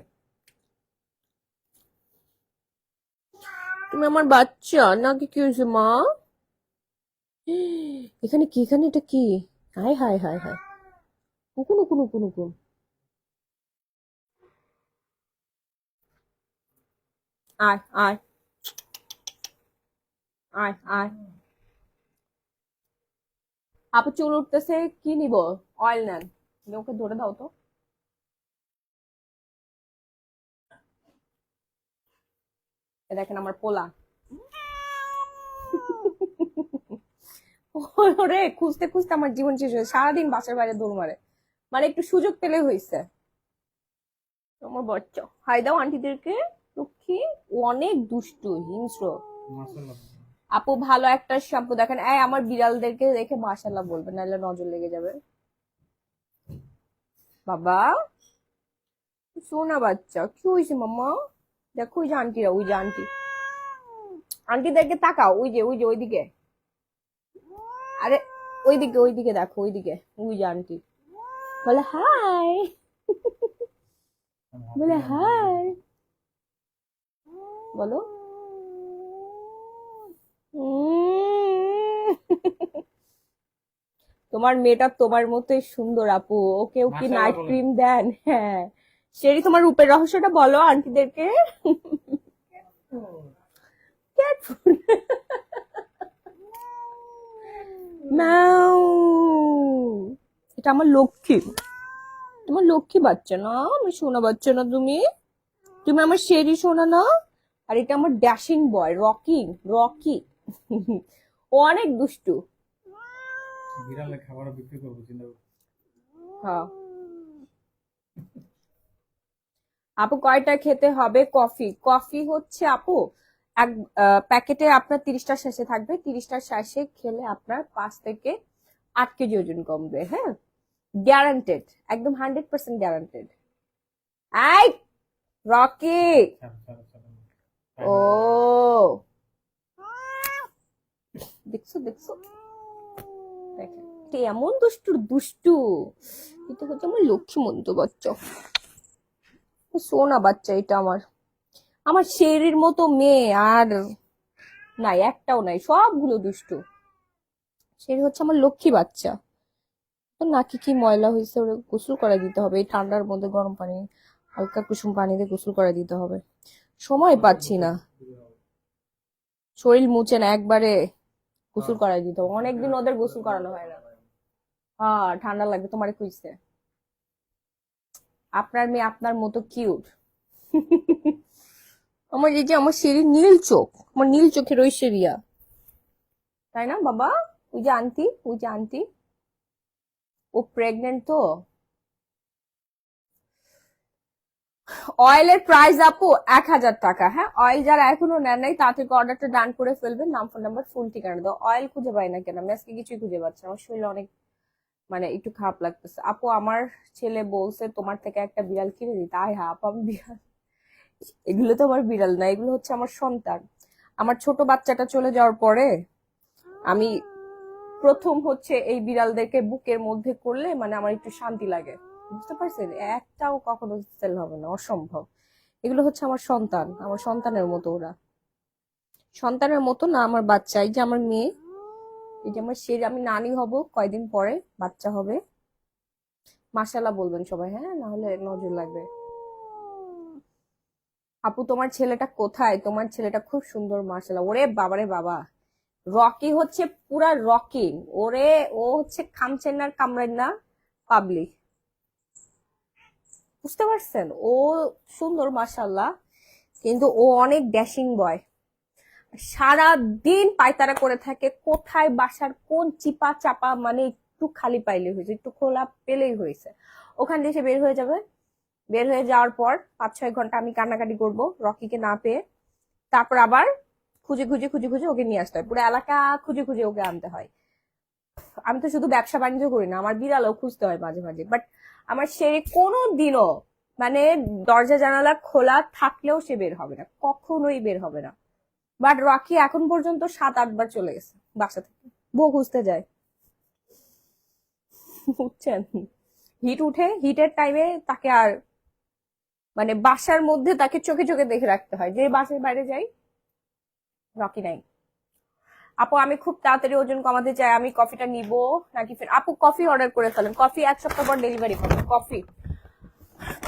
Speaker 1: তুমি আমার বাচ্চা নাকি? কি হয়েছে মা? এখানে কি? এখানে এটা কি? হায় হায় হায় হায়। উকুন উকুন উকুন উকুন। আয় আয় আয় আয়। আপু চুল উঠতেছে, কি নিব? অয়েল নেন। ওকে ধরে দাও তো। এ দেখেন আমার পোলা। ওরে খুঁজতে খুঁজতে আমার জীবন শেষ হয়েছে, সারাদিন বাসার বাইরে দৌড় মারে। মানে একটু সুযোগ পেলে হয়েছে। আমার বাচ্চা হাই দাও আন্টিদেরকে। লক্ষ্মী। ও অনেক দুষ্টু, হিংস্র। আপু ভালো একটা শ্যাম্পু দেখেন। এই আমার বিড়ালদেরকে দেখে মাশাআল্লাহ বলবেন, নাহলে নজর লেগে যাবে। বাবা, সোনা বাচ্চা, কি হয়েছে মাম্মা? দেখো ওই যে আন্টিরা, ওই যে আন্টি। আন্টিদেরকে তাকাও, ওই যে ওই যে ওইদিকে। আরে ওইদিকে ওইদিকে দেখো, ওইদিকে ওই যে আন্টি। বলে হাই। বলে হাই। বলো। উম। তোমার মেয়েটা তোমার মতোই সুন্দর আপু। ওকেও কি নাইট ক্রিম দেন? হ্যাঁ। সেই তোমার রূপের রহস্যটা বলো আন্টিদেরকে। Cat food. ম্যাও। এটা আমার লক্ষ্মী। তোমার লক্ষ্মী বাচ্চা না? আমি সোনা বাচ্চা না তুমি? তুমি আমার শেরি সোনা না? আর এটা আমার ড্যাশিং বয় রকি। রকি। ও অনেক দুষ্টু। বিড়ালে খাবার বিক্রি করবো চিন্তা। হ্যাঁ। আপু কয়টা খেতে হবে কফি? কফি হচ্ছে আপু এক প্যাকেটে আপনার 30টা শেষে থাকবে। 30টা শেষে খেলে আপনার 5 থেকে 8 কেজি ওজন কমবে। হ্যাঁ, গ্যারান্টেড, একদম 100% গ্যারান্টেড। I Rocky. ও দেখছো দেখছো, দেখেন এটা এমন দুষ্টু দুষ্টু। এটা হচ্ছে আমার লক্ষ্মীমন্ত বাচ্চা, সোনা বাচ্চা। এটা আমার আমার শেরির মতো মেয়ে আর নাই, একটাও নাই, সবগুলো দুষ্টু। শেরি হচ্ছে আমার লক্ষ্মী বাচ্চা। তো নাকি কি ময়লা হয়েছে, ওরে গোসল করে দিতে হবে এই ঠান্ডার মধ্যে। গরম পানি, হালকা কুসুম পানি দিয়ে গোসল করে দিতে হবে। সময় পাচ্ছি না, শরীর মুছে না একবারে। গোসল করাই দিতে হবে, অনেকদিন ওদের গোসল করানো হয় না। হ্যাঁ ঠান্ডা লাগবে, তোমারে খুঁজছে। আপনার মেয়ে আপনার মতো কিউট। আমার এই যে আমার শেরি নীল চোখ, আমার নীল চোখের ঐশ্বরিয়া, তাই না বাবা? ওই যে আন্টি, ওই যে আন্টি। ও প্রেগনেন্ট তো। অয়েলের প্রাইস আপু 1,000 টাকা। হ্যাঁ, অয়েল যারা এখনো নেন নাই তা থেকে অর্ডারটা ডান করে ফেলবেন। নাম, ফোন নাম্বার, ফুল ঠিকানা দাও। অয়েল খুঁজে পাই না কেন? আমি আজকে কিছুই খুঁজে পাচ্ছি না। আমার শরীরে অনেক মানে একটু খারাপ লাগতেছে। আপু আমার ছেলে বলছে তোমার থেকে একটা বিড়াল কিনে দিতে। আয় হ্যাঁ আপু, আমি বিড়াল, এগুলো তো আমার বিড়াল না, এগুলো হচ্ছে আমার সন্তান। আমার ছোট বাচ্চাটা চলে যাওয়ার পরে আমি প্রথম হচ্ছে এই বিড়ালদেরকে বুকের মধ্যে করলে মানে আমার একটু শান্তি লাগে। বুঝতে পারছেন? একটাও কখনো সেল হবে না, অসম্ভব। এগুলো হচ্ছে আমার সন্তান, আমার সন্তানের মতো ওরা। সন্তানের মতো না আমার বাচ্চা। এই যে আমার মেয়ে, এই যে আমার সে, আমি নানি হব কয়দিন পরে, বাচ্চা হবে। মাশাআল্লাহ বলবেন সবাই, হ্যাঁ, না হলে নজর লাগবে। আপু তোমার ছেলেটা কোথায়? তোমার ছেলেটা খুব সুন্দর মাশাআল্লাহ। ওরে বাবারে বাবা, রকি হচ্ছে পুরা রকি। ওরে, ও হচ্ছে খামচেন্নার কামরান্না পাবলিক, বুঝতে পারছেন? ও সুন্দর মাশাআল্লাহ, কিন্তু ও অনেক ড্যাশিং বয়। সারা দিন পায়তারা করে থাকে, কোথায় বাসার কোন চিপা চাপা, মানে একটু খালি পাইলে হয়েছে, একটু খোলা পেলেই হয়েছে, ওখান দিয়ে সে বের হয়ে যাবে। বের হয়ে যাওয়ার পর 5-6 ঘন্টা আমি কান্নাকাটি করব রকিকে না পেয়ে। তারপর আবার খুঁজে খুঁজে খুঁজে খুঁজে ওকে নিয়ে আসতে হয়, পুরো এলাকা খুঁজে খুঁজে ওকে আনতে হয়। আমি তো শুধু ব্যবসা বাণিজ্য করি না, আমার বিড়ালও খুঁজতে হয় মাঝে মাঝে। বাট আমার সে কোনো দিনও মানে দরজা জানালা খোলা থাকলেও সে বের হবে না, কখনোই বের হবে না। বাট রকি এখন পর্যন্ত 7-8 বার চলে গেছে বাসা থেকে, বউ খুঁজতে যায়, বুঝছেন? হিট উঠে, হিটের টাইমে তাকে আর মানে বাসার মধ্যে তাকে চোখে চোখে দেখে রাখতে হয়, যে বাসার বাইরে যাই রকি নাই। আপু আমি খুব তাড়াতাড়ি ওজন কমাতে চাই, আমি কফিটা নিব নাকি ফের? আপু কফি অর্ডার করে ফেলেন, কফি 1 সপ্তাহ পর ডেলিভারি পাবেন। কফি,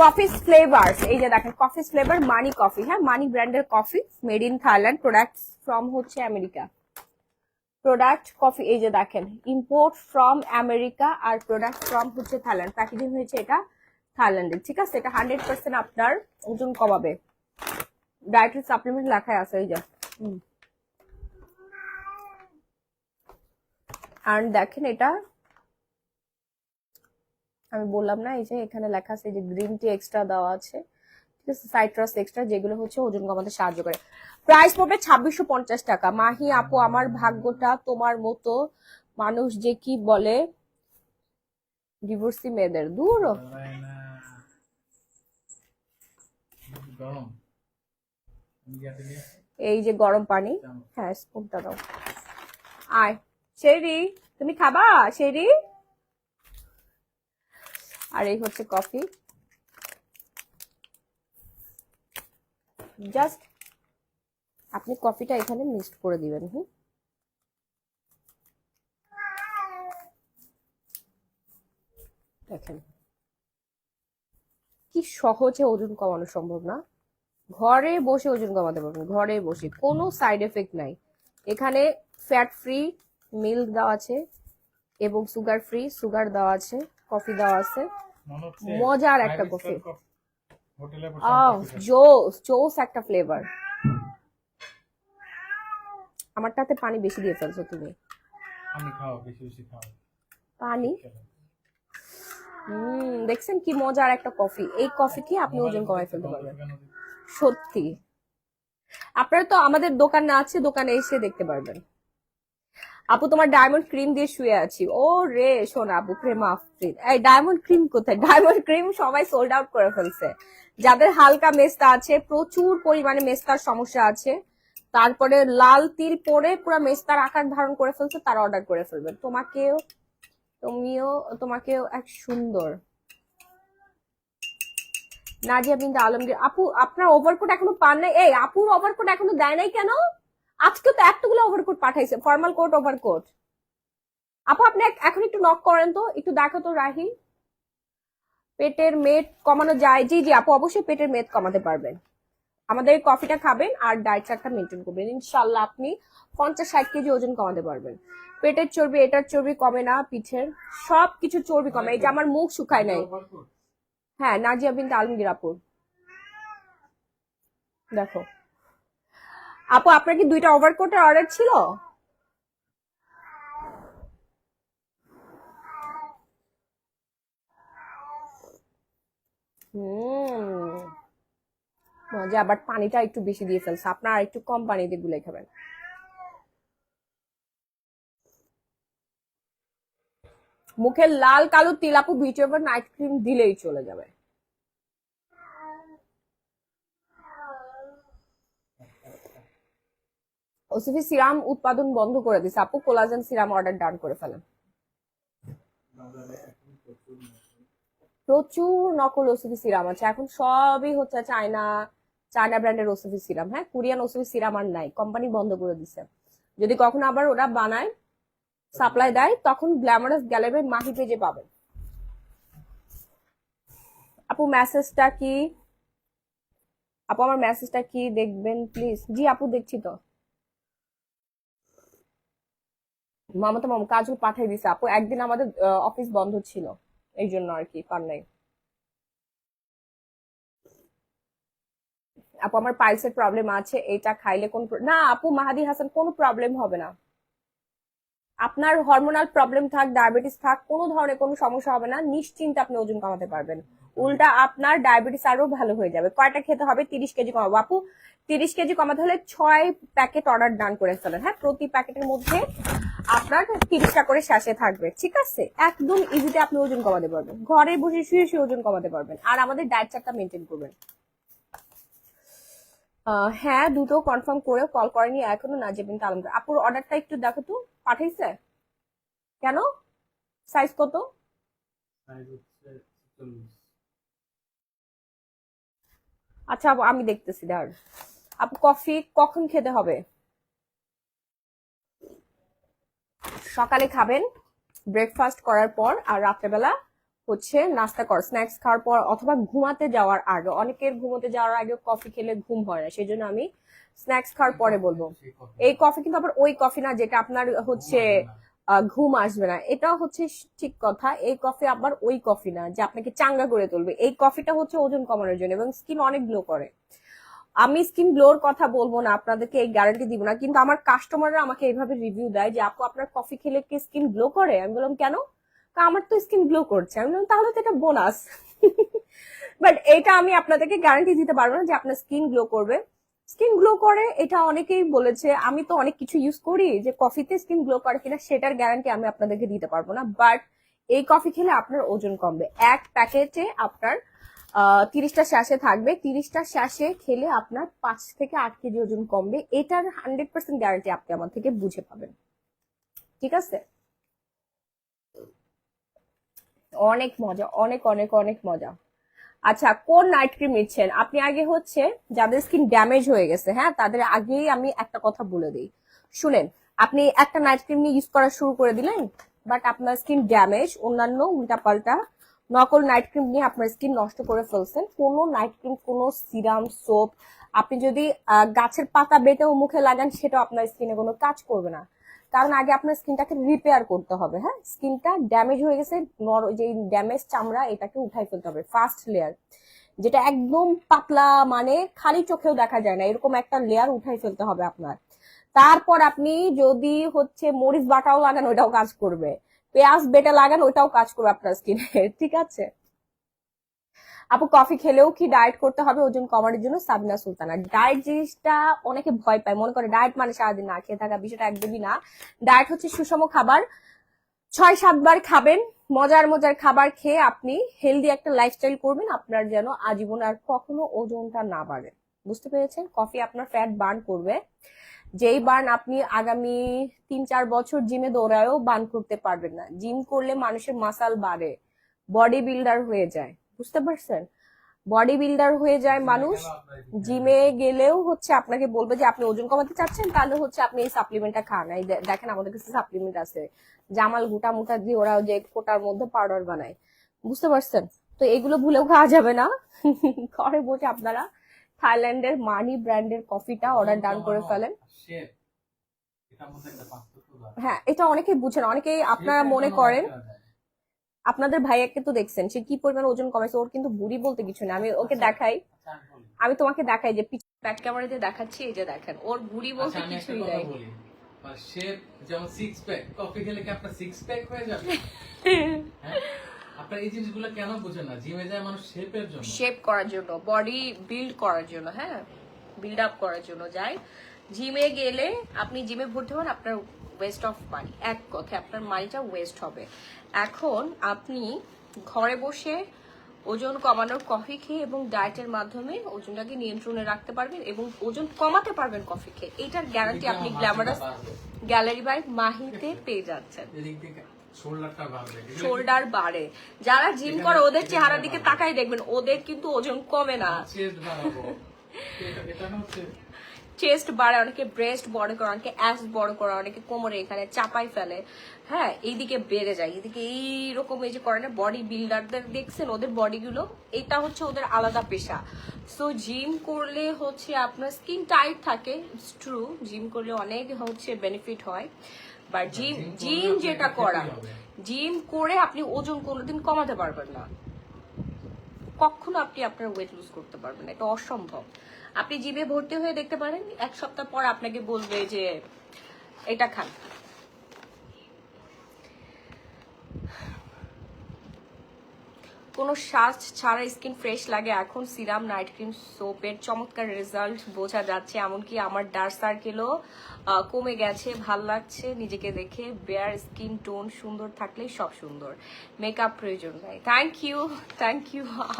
Speaker 1: কফিস ফ্লেভার্স, এই যে দেখেন কফিস ফ্লেভার মানি কফি, হ্যাঁ, মানি ব্র্যান্ডের coffee, made in Thailand, product from হচ্ছে আমেরিকা। প্রোডাক্ট কফি, এই যে দেখেন ইম্পোর্ট ফ্রম আমেরিকা আর প্রোডাক্ট ফ্রম হচ্ছে থাইল্যান্ড। প্যাকেজিং হয়েছে এটা থাইল্যান্ডের, ঠিক আছে? এটা 100% আপনার ওজন কমাবে, ডায়েটারি সাপ্লিমেন্ট লেখা আছে এই যে। আর দেখেন এটা আমি বললাম না, এই যে এখানে লেখা আছে যে গ্রিন টি এক্সট্রা দেওয়া আছে, ঠিক আছে, সাইট্রাস এক্সট্রা, যেগুলো হচ্ছে ওজন কমাতে সাহায্য করে। প্রাইস পড়বে 2650 টাকা। মাহি আপু আমার ভাগ্যটা তোমার মতো মানুষ যে কি বলে ডিভোর্সি মেয়েদের, দূর। এই যে গরম পানি, হ্যাঁ স্পুনটা দাও। আয় শেরি, তুমি খাবা শেরি? আর এই হচ্ছে কফি, জাস্ট আপনি কফিটা এখানে মিক্সড করে দিবেন। দেখেন কি সহজে ওজন কমানো সম্ভব না? ঘরে বসে ওজন কমাতে পারবেন, ঘরে বসে, কোনো সাইড এফেক্ট নাই। এখানে ফ্যাট ফ্রি মিল্ক দেওয়া আছে এবং সুগার ফ্রি সুগার দেওয়া আছে, কফি দেওয়া আছে, মজার একটা কফি, জোস জোস একটা ফ্লেভার। আমারটাতে পানি বেশি দিয়ে ফেলছো তুমি, পানি। দেখছেন কি মজার একটা কফি, এই কফি কি আপনি ওজন কমাই ফেলতে পারবেন সত্যি। আপনারা তো আমাদের দোকান না আছে, দোকানে এসে দেখতে পারবেন। আপু তোমার ডায়মন্ড ক্রিম দিয়ে শুয়ে আছি। ও রে শোনা আপু, প্রেম আফরিন, এই ডায়মন্ড ক্রিম কোথায়? ডায়মন্ড ক্রিম সবাই সোল্ড আউট করে ফেলছে। যাদের হালকা মেস্তা আছে, প্রচুর পরিমাণে মেস্তার সমস্যা আছে, তারপরে লাল তিল পরে পুরো মেস্তার আকার ধারণ করে ফেলছে, তারা অর্ডার করে ফেলবেন। তোমাকেও এক সুন্দর নাজিয়া বিনতে আলমগীর। আপু আপনার ওভারকোট এখনো পান নাই? এই আপুর ওভারকোট এখনো দেয় নাই কেন? আজকে তো এতগুলো ওভারকোট পাঠাইছে, ফর্মাল কোট ওভারকোট। আপু আপনি এখন একটু নক করেন তো, একটু দেখো তো রাহি। পেটের মেদ কমানো যায়? জি জি আপু, অবশ্যই পেটের মেদ কমাতে পারবেন। আমাদের এই কফিটা খাবেন আর ডায়েট চার্টটা মেনটেন করবেন, ইনশাল্লাহ আপনি 50-60 কেজি ওজন কমাতে পারবেন। পেটের চর্বি, এটার চর্বি কমে না, পিঠের সব কিছু চর্বি কমে। এই যে আমার মুখ শুকায় নাই। হ্যাঁ নাজিয়া বিনতে আলমগীর আপু, দেখো আপু আপনার কি 2টা ওভারকোটের অর্ডার ছিল? মজা, বাট পানিটা একটু বেশি দিয়ে ফেলছে, আপনার একটু কম পানি দিয়ে গুলে খাবেন। মুখের লাল কালো তিল আপু বিউটি ওভার নাইট ক্রিম দিলেই চলে যাবে। ওসিফি সিরাম উৎপাদন বন্ধ করে দিছে আপু, কোলাজেন সিরাম অর্ডার ডান করে ফেলেন। প্রচুর নকল ওসিফি সিরাম আছে এখন, সবই হচ্ছে চায়না, চায়না ব্র্যান্ডের ওসিফি সিরাম। হ্যাঁ, কোরিয়ান ওসিফি সিরাম আর নাই, কোম্পানি বন্ধ করে দিছে। যদি কখনো আবার ওরা বানায় সাপ্লাই দেয়, তখন গ্ল্যামারাস গ্যালারির মাহি পেজে পাবেন। আপু মেসেজটা কি? আপু আমার মেসেজটা কি দেখবেন প্লিজ? জি আপু দেখছি তো। মামা তো মামা কাজল পাঠিয়ে দিছে আপু, একদিন আমাদের অফিস বন্ধ ছিল, এই জন্য আর কি পার নাই। আপু আমার পাইলসের প্রবলেম আছে, এটা খাইলে কোন না আপু মাহাদি হাসান, কোনো প্রবলেম হবে না। আপনার হরমোনাল প্রবলেম থাক, ডায়াবেটিস থাক, কোনো ধরনের কোনো সমস্যা হবে না, নিশ্চিন্তে আপনি ওজন কমাতে পারবেন। উল্টা আপনার ডায়াবেটিস আরো ভালো হয়ে যাবে। কয়টা খেতে হবে? 30 কেজি কমাবো আপু। 30 কেজি কমাতে হলে 6 প্যাকেট অর্ডার ডান করে ফেলেন, হ্যাঁ? প্রতি প্যাকেটের মধ্যে আপনার 30টা করে শ্বাসে থাকবে, ঠিক আছে? একদম ইজিতে আপনি ওজন কমাতে পারবেন, ঘরে বসে শুয়ে শুয়ে ওজন কমাতে পারবেন। আর আমাদের ডায়েট চার্টটা মেনটেন করবেন। হ্যাঁ, দুটো কনফার্ম করে কল করেনি এখনো নাজিয়া বিনতে আলমগীর। আপুর অর্ডারটা একটু দেখো তো, পাঠাইছে কেন? সাইজ কত? আচ্ছা আপু আমি দেখতেছি, দাঁড়ান। আপু কফি কখন খেতে হবে? সকালে খাবেন ব্রেকফাস্ট করার পর, আর রাত্রেবেলা হচ্ছে নাস্তা কর স্ন্যাক্স খাওয়ার পর, অথবা ঘুমাতে যাওয়ার আগে। অনেকের ঘুমোতে যাওয়ার আগে কফি খেলে ঘুম হয় না, সেই জন্য আমি স্ন্যাক্স খাওয়ার পরে বলবো। এই কফি কিন্তু আবার ওই কফি না যেটা আপনার হচ্ছে ঘুম আসবে না, এটা হচ্ছে ঠিক কথা। এই কফি আবার ওই কফি না যে আপনাকে চাঙ্গা করে তুলবে। এই কফিটা হচ্ছে ওজন কমানোর জন্য, এবং স্কিন অনেক গ্লো করে। আমি স্কিন গ্লোর কথা বলবো না, আপনাদেরকে এই গ্যারান্টি দিব না, কিন্তু আমার কাস্টমাররা আমাকে এইভাবে রিভিউ দেয় যে আপু আপনার কফি খেলে কি স্কিন গ্লো করে? আমি বললাম কেন? আমার তো স্কিন গ্লো করছে। আমি বললাম তাহলে তো এটা বোনাস। বাট এটা আমি আপনাদেরকে গ্যারান্টি দিতে পারবো না যে আপনার স্কিন গ্লো করবে। স্কিন গ্লো করে এটা অনেকেই বলেছে, আমি তো অনেক কিছু ইউজ করি, যে কফিতে স্কিন গ্লো করে কিনা সেটার গ্যারান্টি আমি আপনাদেরকে দিতে পারবো না। বাট এই কফি খেলে আপনার ওজন কমবে। এক প্যাকেটে আপনার 30টা শ্বাসে থাকবে, 30টা শ্বাসে খেলে আপনার 5 থেকে 8 কেজি ওজন কমবে। এটার 100% গ্যারান্টি আপনি আমার থেকে বুঝে পাবেন, ঠিক আছে? অনেক মজা, অনেক অনেক অনেক মজা। আচ্ছা কোন নাইট ক্রিম নিচ্ছেন আপনি? আগে হচ্ছে যাদের স্কিন ড্যামেজ হয়ে গেছে, হ্যাঁ, তাদের আগেই আমি একটা কথা বলে দিই, শুনেন। আপনি একটা নাইট ক্রিম নিয়ে ইউজ করা শুরু করে দিলেন, বাট আপনার স্কিন ড্যামেজ, অন্যান্য উল্টাপাল্টা নকল নাইট ক্রিম নিয়ে আপনার স্কিন নষ্ট করে ফেলছেন। কোনো নাইট ক্রিম, কোনো সিরাম, সোপ আপনি যদি গাছের পাতা বেটেও মুখে লাগান, সেটাও আপনার স্কিনে কোনো কাজ করবে না। কারণ আগে আপনার স্কিনটাকে রিপেয়ার করতে হবে, হ্যাঁ? স্কিনটা ড্যামেজ হয়ে গেছে, যে ড্যামেজ চামড়া এটাকে উঠাই ফেলতে হবে, ফার্স্ট লেয়ার, যেটা একদম পাতলা, মানে খালি চোখেও দেখা যায় না, এরকম একটা লেয়ার উঠাই ফেলতে হবে আপনার। তারপর আপনি যদি হচ্ছে মরিচ বাটাও লাগান, ওইটাও কাজ করবে। পেঁয়াজ বেটে লাগান, ওইটাও কাজ করবে আপনার স্কিনে। ঠিক আছে আপু, কফি খেলেও কি ডায়েট করতে হবে ওজন কমানোর জন্য? সাবিনা সুলতানা। ডায়েট জিনিসটা অনেকে ভয় পায়, মনে করে ডায়েট মানে সারাদিন না খেয়ে থাকা, বিষয়টা একদমই না। ডায়েট হচ্ছে সুষম খাবার, 6-7 বার খাবেন, মজার মজার খাবার খেয়ে আপনি হেলদি একটা লাইফস্টাইল করবেন, আপনার যেন আজীবন আর কখনো ওজনটা না বাড়ে। বুঝতে পেরেছেন? কফি আপনার ফ্যাট বার্ন করবে, যেই বার্ন আপনি আগামী 3-4 বছর জিমে দৌড়ায়ও বার্ন করতে পারবেন না। জিম করলে মানুষের মাসাল বাড়ে, বডি বিল্ডার হয়ে যায়, বুঝতে পারছেন? বডি বিল্ডার হয়ে যায় মানুষ। জিমে গেলেও হচ্ছে আপনাকে বলবে যে আপনি ওজন কমাতে চাচ্ছেন, তাহলে হচ্ছে আপনি এই সাপ্লিমেন্টটা খান। এই দেখেন আমাদের কাছে সাপ্লিমেন্ট আছে, জামাল গুটা মুটা দিয়ে ওরা যে কোটার মধ্যে পাউডার বানায়, বুঝতে পারছেন? তো এগুলো ভুলেও খাওয়া যাবে না। ঘরে বসে আপনারা থাইল্যান্ডের মানি ব্র্যান্ডের কফিটা অর্ডার ডান করে ফেলেন। হ্যাঁ, এটা অনেকেই বুঝেন, অনেকেই আপনারা মনে করেন। আপনাদের ভাইয়াকে তো দেখছেন, সে কি পরিমাণ ওজন কমাইছে, ওর কিন্তু বুড়ি বলতে কিছু না। আমি ওকে দেখাই, আমি তোমাকে দেখাই যে ব্যাক ক্যামেরা দিয়ে দেখাচ্ছি, এই যে দেখেন, ওর বুড়ি বলতে কিছুই নাই।
Speaker 2: শেপ যেমন সিক্স প্যাক, কফি খেলে কি আপনার সিক্স প্যাক হয়ে যাবে? হ্যাঁ, আপনার এই জিনিসগুলো কেন বুঝেন না? জিমে যায় মানুষ শেপের জন্য,
Speaker 1: শেপ করার জন্য, বডি বিল্ড করার জন্য, হ্যাঁ, বিল্ড আপ করার জন্য যায়। জিমে গেলে আপনি জিমে ভর্তি হন, আপনার ওয়েস্ট অফ মানি, এক কথা আপনার মানিটা ওয়েস্ট হবে। এখন আপনি ঘরে বসে ওজন কমানোর কফি খেয়ে এবং ডায়েটের মাধ্যমে ওজনটাকে নিয়ন্ত্রণে রাখতে পারবেন এবং ওজন কমাতে পারবেন কফি খেয়ে। এটার গ্যারান্টি আপনি গ্ল্যামারাস গ্যালারি বাই মাহিতে পেয়ে যাচ্ছেন। শোল্ডার বাড়ে, যারা জিম করে ওদের চেহারার দিকে তাকাই দেখবেন, ওদের কিন্তু ওজন কমে না। চেস্ট বাড়ায়, অনেকে ব্রেস্ট বড় করে, অনেকে অ্যাস বড় করে, অনেকে কোমরে এখানে চাপাই ফেলে, হ্যাঁ এইদিকে বেড়ে যায়, এদিকে এইরকম এই যে করে না বডি বিল্ডারদের দেখছেন ওদের বডিগুলো, এটা হচ্ছে ওদের আলাদা পেশা। সো জিম করলে হচ্ছে আপনার স্কিন টাইট থাকে, ইটস ট্রু, জিম করলে অনেক হচ্ছে বেনিফিট হয়, বাট জিম জিম যেটা করা, জিম করে আপনি ওজন কোনোদিন কমাতে পারবেন না, কখনো আপনি আপনার ওয়েট লুজ করতে পারবেন না, এটা অসম্ভব। আপনি জিমে ভর্তি হয়ে দেখতে পারেন, এক সপ্তাহ পর আপনাকে বলবে যে এটা খান। কোনো সাজ ছাড়া স্কিন ফ্রেশ লাগে এখন, সিরাম নাইট ক্রিম সোপের চমৎকার রেজাল্ট বোঝা যাচ্ছে, এমনকি আমার ডার্ক সার্কেলও কমে গেছে, ভাল লাগছে নিজেকে দেখে। বেয়ার স্কিন টোন সুন্দর থাকলেই সব সুন্দর, মেকআপ প্রয়োজন নাই। থ্যাংক ইউ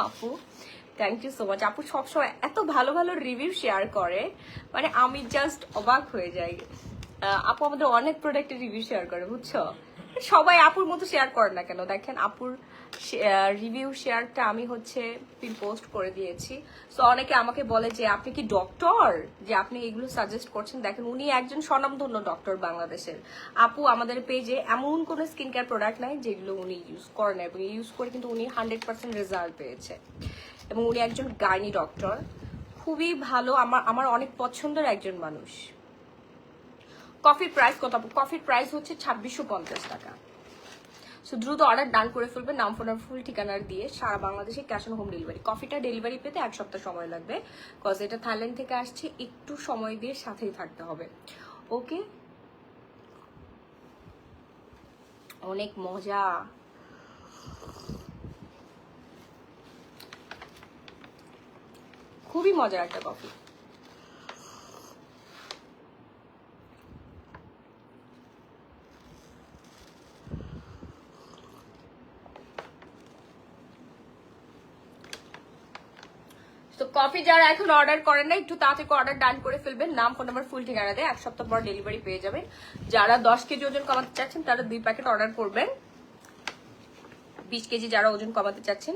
Speaker 1: আপু, থ্যাংক ইউ সো মাচ। আপু সবসময় এত ভালো ভালো রিভিউ শেয়ার করে, মানে আমি জাস্ট অবাক হয়ে যাই। আপু আমাদের অনেক প্রোডাক্টের রিভিউ শেয়ার করে, বুঝছো, সবাই আপুর মতো শেয়ার করে না কেন, দেখেন আপুর রিভিউ শেয়ারটা আমি হচ্ছে পিন পোস্ট করে দিয়েছি। সো অনেকে আমাকে বলে যে আপনি কি ডক্টর, যে আপনি এগুলো সাজেস্ট করছেন, দেখেন উনি একজন স্বনামধন্য ডক্টর বাংলাদেশের। আপু আমাদের পেজে এমন কোনো স্কিন কেয়ার প্রোডাক্ট নাই যেগুলো উনি ইউজ করেন, এবং ইউজ করে কিন্তু উনি 100% রেজাল্ট পেয়েছে, এবং উনি একজন গাইনি ডক্টর, খুবই ভালো, আমার অনেক পছন্দের একজন মানুষ। কফির প্রাইস কত? কফির প্রাইস হচ্ছে 2650 টাকা। সো দ্রুত অর্ডার ডান করে ফেলবেন, নাম ফোন আর ফুল ঠিকানার দিয়ে, সারা বাংলাদেশে ক্যাশ অন হোম ডেলিভারি। কফিটা ডেলিভারি পেতে 1 সপ্তাহ সময় লাগবে, কজ এটা থাইল্যান্ড থেকে আসছে, একটু সময় দিয়ে সাথেই থাকতে হবে। ওকে, অনেক মজা। খুবই মজার একটা কফি। তো কফি যারা এখন অর্ডার করেন না, একটু তাড়াতাড়ি অর্ডার ডান করে ফেলবেন, নাম ফোন নাম্বার ফুল ঠিকানা দেয়, 1 সপ্তাহ পর ডেলিভারি পেয়ে যাবেন। যারা 10 কেজি ওজন কমাতে চাচ্ছেন তারা 2 প্যাকেট অর্ডার করবেন, 20 কেজি যারা ওজন কমাতে চাচ্ছেন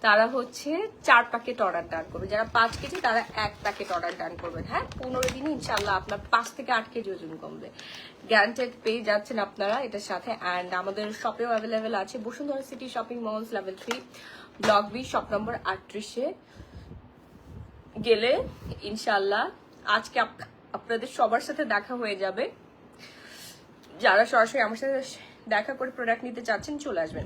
Speaker 1: তারা হচ্ছে 4 প্যাকেট অর্ডার ডান করবেন, যারা 5 কেজি তারা 1 প্যাকেট অর্ডার ডান করবেন। হ্যাঁ, 15 দিনে ইনশাল্লাহ আপনার 5 থেকে 8 কেজি ওজন কমবে, গ্যারান্টেড পেয়ে যাচ্ছেন আপনারা এটার সাথে। অ্যান্ড আমাদের শপেও অ্যাভেলেবেল আছে, Bashundhara city shopping malls level 3 block B shop number 38-এ গেলে ইনশাল্লাহ আজকে আপনাদের সবার সাথে দেখা হয়ে যাবে। যারা সরাসরি আমার সাথে দেখা করে প্রোডাক্ট নিতে চাচ্ছেন চলে আসবেন।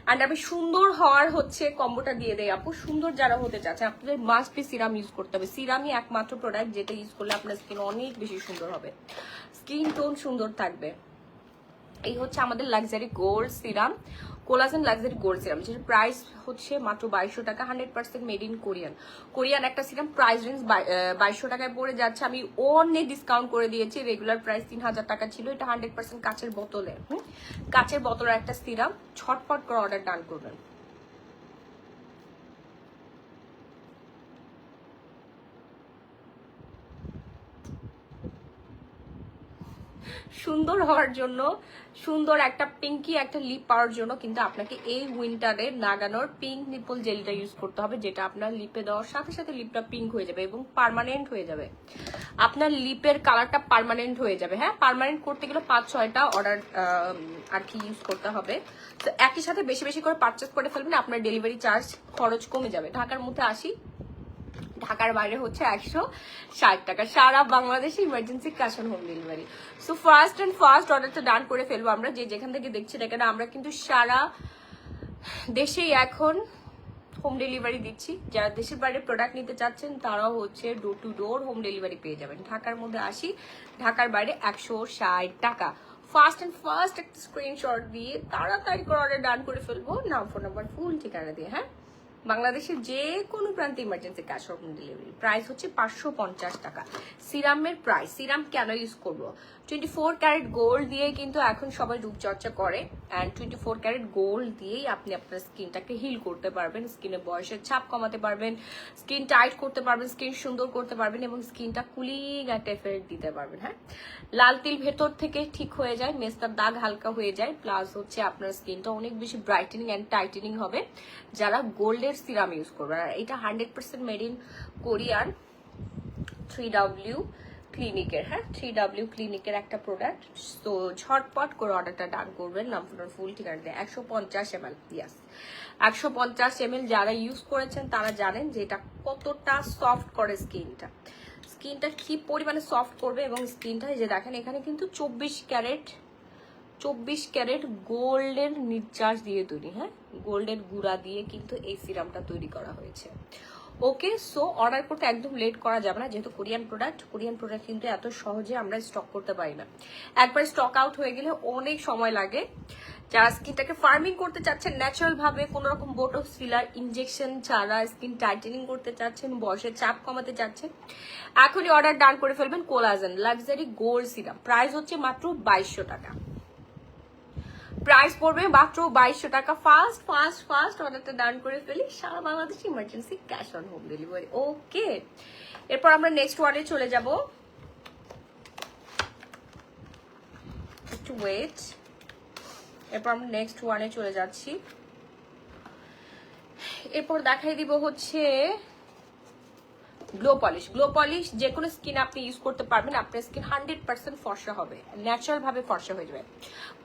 Speaker 1: অ্যান্ড আমি সুন্দর হওয়ার হচ্ছে কম্বোটা দিয়ে দেয় আপু, সুন্দর যারা হতে চাচ্ছেন আপনাদের মাস্ট বি সিরাম ইউজ করতে হবে। সিরামই একমাত্র প্রোডাক্ট যেটা ইউজ করলে আপনার স্কিন অনেক বেশি সুন্দর হবে, স্কিন টোন সুন্দর থাকবে। এই হচ্ছে আমাদের luxury gold serum, collagen luxury gold serum, যেটার প্রাইস হচ্ছে মাত্র 2200 টাকা, 100% মেড ইন কোরিয়ান একটা সিরাম, প্রাইস রেঞ্জ 2200 টাকায় পড়ে যাচ্ছে। আমি অনেক ডিসকাউন্ট করে দিয়েছি, রেগুলার প্রাইস 3000 টাকা ছিল। এটা 100% কাচের বোতলে, কাচের বোতলের একটা সিরাম, ছটপট করে অর্ডার ডান করবেন। সুন্দর হওয়ার জন্য, সুন্দর একটা পিঙ্কি একটা লিপ পাওয়ার জন্য কিন্তু আপনাকে এই উইন্টারে নাগানোর পিঙ্ক নিপল জেলটা ইউজ করতে হবে, যেটা আপনার লিপে দেওয়ার সাথে সাথে লিপটা পিঙ্ক হয়ে যাবে এবং পার্মানেন্ট হয়ে যাবে, আপনার লিপের কালারটা পার্মানেন্ট হয়ে যাবে। হ্যাঁ, পার্মানেন্ট করতে গেলে 5-6টা অর্ডার আর কি ইউজ করতে হবে। তো একই সাথে বেশি বেশি করে পারচেস করে ফেলবেন, আপনার ডেলিভারি চার্জ খরচ কমে যাবে। ঢাকার মধ্যে 80, ঢাকার বাইরে হচ্ছে 160 টাকা, সারা বাংলাদেশে emergency cash on home delivery. So first অর্ডারটা ডান করে ফেলবো আমরা, যে যেখান থেকে দেখছি না কেন, আমরা কিন্তু সারা দেশেই এখন হোম ডেলিভারি দিচ্ছি। যারা দেশের বাইরে প্রোডাক্ট নিতে চাচ্ছেন তারাও হচ্ছে door to door home delivery পেয়ে যাবেন। ঢাকার মধ্যে 80, ঢাকার বাইরে 160 টাকা। ফার্স্ট একটা স্ক্রিনশট দিয়ে তাড়াতাড়ি করে অর্ডার ডান করে ফেলবো, নাম ফোন নাম্বার ফুল ঠিকানা দিয়ে। হ্যাঁ, বাংলাদেশের যে কোনো প্রান্তে emergency cash on delivery. Price হচ্ছে 550 টাকা। সিরামের প্রাইস, সিরাম কেন ইউজ করবো, 24 ক্যারেট গোল্ড দিয়ে কিন্তু এখন সবাই রূপচর্চা করে, অ্যান্ড 24 ক্যারেট গোল্ড দিয়েই আপনি আপনার স্কিনটাকে হিল করতে পারবেন, স্কিনে বয়সের ছাপ কমাতে পারবেন, স্কিন টাইট করতে পারবেন, স্কিন সুন্দর করতে পারবেন এবং স্কিনটা কুলিং একটা এফেক্ট দিতে পারবেন। হ্যাঁ, লাল তিল ভেতর থেকে ঠিক হয়ে যায়, মেস্তার দাগ হালকা হয়ে যায়, প্লাস হচ্ছে আপনার স্কিনটা অনেক বেশি ব্রাইটেনিং অ্যান্ড টাইটেনিং হবে যারা গোল্ডের সিরাম ইউজ করবেন। আর এটা 100% মেড ইন কোরিয়ান, 3W ক্লিনিকের, হ্যাঁ 3W ক্লিনিকের একটা প্রোডাক্ট। তো ঝটপট করে অর্ডারটা ডান করবেন। নাম্বার ফুল ঠিকানা দেয় 150 ml। ইয়াস 150 ml যারা ইউজ করেছেন তারা জানেন যে এটা কতটা সফট করে স্কিনটা। স্কিনটা কি পরিমাণে সফট করবে এবং স্কিনটা এই যে দেখেন এখানে কিন্তু 24 ক্যারেট গোল্ডের নির্যাস দিয়ে তৈরি, হ্যাঁ গোল্ডের গুঁড়া দিয়ে কিন্তু এই সিরামটা তৈরি করা হয়েছে। ওকে, সো অর্ডার করতে একদম লেট করা যাবে না, যেহেতু কোরিয়ান প্রোডাক্ট কিন্তু এত সহজে আমরা স্টক করতে পারি না। একবার স্টক আউট হয়ে গেলে অনেক সময় লাগে। যারা স্কিনটাকে ফার্মিং করতে চাচ্ছেন ন্যাচারাল ভাবে, কোনো রকম বোটক্স ফিলার ইনজেকশন ছাড়া স্কিন টাইটেনিং করতে চাচ্ছেন, বয়সের চাপ কমাতে চাচ্ছেন, এখনই অর্ডার ডান করে ফেলবেন। Collagen luxury gold serum, price হচ্ছে মাত্র 2200 টাকা। প্রাইস পড়বে মাত্র 2200 টাকা। ফাস্ট অর্ডারটা ডান করে ফেলি। সারা Bangladesh emergency cash on home delivery. Okay, এরপর আমরা নেক্সট ওয়ানে চলে যাব। একটু ওয়েট। এরপর আমরা নেক্সট ওয়ানে চলে যাচ্ছি। এরপর দেখাই দিব হচ্ছে গ্লো পলিশ। যে কোনো স্কিন আপনি ইউজ করতে পারবেন, আপনার স্কিন 100% ফর্সা হবে, ন্যাচারাল ভাবে ফর্সা হয়ে যাবে।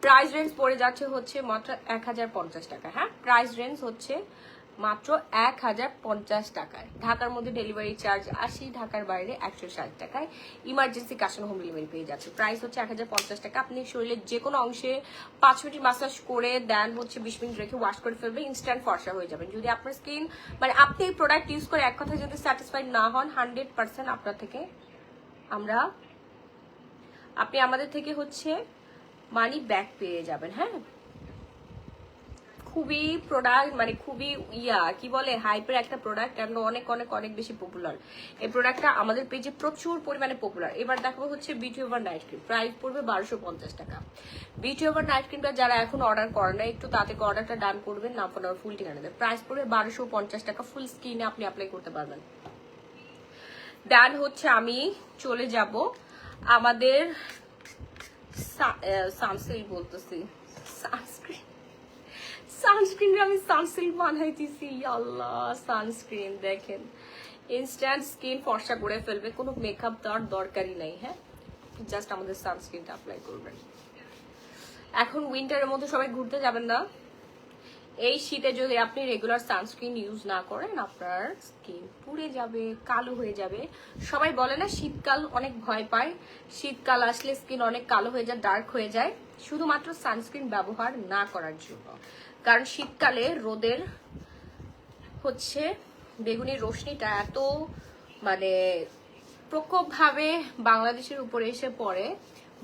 Speaker 1: প্রাইস রেঞ্জ পড়ে যাচ্ছে হচ্ছে মাত্র 1050 টাকা। হ্যাঁ, প্রাইস রেঞ্জ হচ্ছে মাত্র 1050 টাকায়। ঢাকার মধ্যে ডেলিভারি চার্জ 80, ঢাকার বাইরে 160 টাকায় emergency cash on home delivery পেয়ে যাচ্ছে। প্রাইস হচ্ছে 1050 টাকা। আপনি শরীরের যে কোনো অংশে 5 মিনিট মাসাজ করে দেন হচ্ছে 20 মিনিট রেখে ওয়াশ করে ফেলবে, ইনস্ট্যান্ট ফর্সা হয়ে যাবেন। যদি আপনার স্কিন মানে আপনি এই প্রোডাক্ট ইউজ করে এক কথায় যদি স্যাটিসফাইড না হন, 100% আপনার থেকে আপনি আমাদের থেকে হচ্ছে মানি ব্যাক পেয়ে যাবেন। হ্যাঁ, খুবই প্রোডাক্ট মানে খুবই কি বলে হাইপের একটা প্রোডাক্ট, এবং অনেক অনেক অনেক বেশি পপুলার। এই প্রোডাক্টটা আমাদের পেজে প্রচুর পরিমাণে পপুলার। এবার দেখাবো হচ্ছে beauty over night cream, price পড়বে 1250 টাকা। বিউটি ওভার নাইট ক্রিমটা যারা এখন অর্ডার করেন না, একটু তাতে অর্ডারটা ডান করবেন, নাম ফোন ফুল ঠিকানা দেয়। প্রাইস পড়বে 1250 টাকা। ফুল স্কিনে আপনি অ্যাপ্লাই করতে পারবেন। ডান হচ্ছে আমি চলে যাব আমাদের সানস্ক্রিন বলতেছি, সানস্ক্রিন আমি সানসিল্ক বানাইতেছি। আল্লাহ, সানস্ক্রিন দেখেন ইনস্ট্যান্ট স্কিন ফর্সা করে ফেলবে, কোনো মেকআপ দেওয়ার দরকারই নাই। হ্যাঁ, জাস্ট আমাদের সানস্ক্রিনটা অ্যাপ্লাই করবেন। এখন উইন্টারের মধ্যে সবাই ঘুরতে যাবেন না, এই শীতে যদি আপনি রেগুলার সানস্ক্রিন ইউজ না করেন আপনার স্কিন পুড়ে যাবে, কালো হয়ে যাবে। সবাই বলে না শীতকাল অনেক ভয় পায়, শীতকাল আসলে স্কিন অনেক কালো হয়ে যায়, ডার্ক হয়ে যায়, শুধুমাত্র সানস্ক্রিন ব্যবহার না করার জন্য। কারণ শীতকালে রোদের হচ্ছে বেগুনি রশ্মিটা এত মানে প্রকোপভাবে বাংলাদেশের উপরে এসে পড়ে,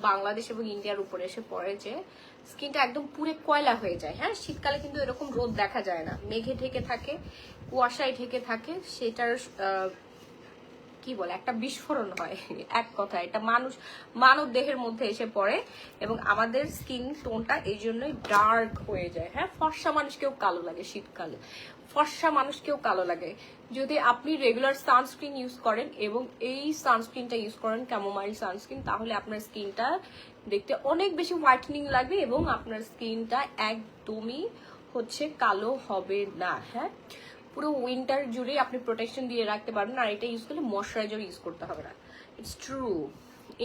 Speaker 1: বাংলাদেশ এবং ইন্ডিয়ার উপরে এসে পড়ে যে স্কিনটা একদম পুরো কয়লা হয়ে যায়। হ্যাঁ, শীতকালে কিন্তু এরকম রোদ দেখা যায় না, মেঘে ঢেকে থাকে, কুয়াশায় ঢেকে থাকে, সেটার কি বলে একটা বিস্ফোরণ হয় এক কথা, এটা মানব দেহের মধ্যে এসে পড়ে এবং আমাদের স্কিন টোনটা এই জন্যই ডার্ক হয়ে যায়। হ্যাঁ, ফর্সা মানুষকেও কালো লাগে, শীতকালে ফর্সা মানুষকেও কালো লাগে। যদি আপনি রেগুলার সানস্ক্রিন ইউজ করেন এবং এই সানস্ক্রিনটা ইউজ করেন ক্যামোমাইল সানস্ক্রিন, তাহলে আপনার স্কিনটা দেখতে অনেক বেশি হোয়াইটেনিং লাগবে এবং আপনার স্কিনটা একদমই হচ্ছে কালো হবে না। হ্যাঁ, পুরো উইন্টার জুড়ে আপনি প্রোটেকশন দিয়ে রাখতে পারবেন। আর এটা ইউজ করলে ময়শ্চারাইজার ইউজ করতে হবে না। ইটস ট্রু,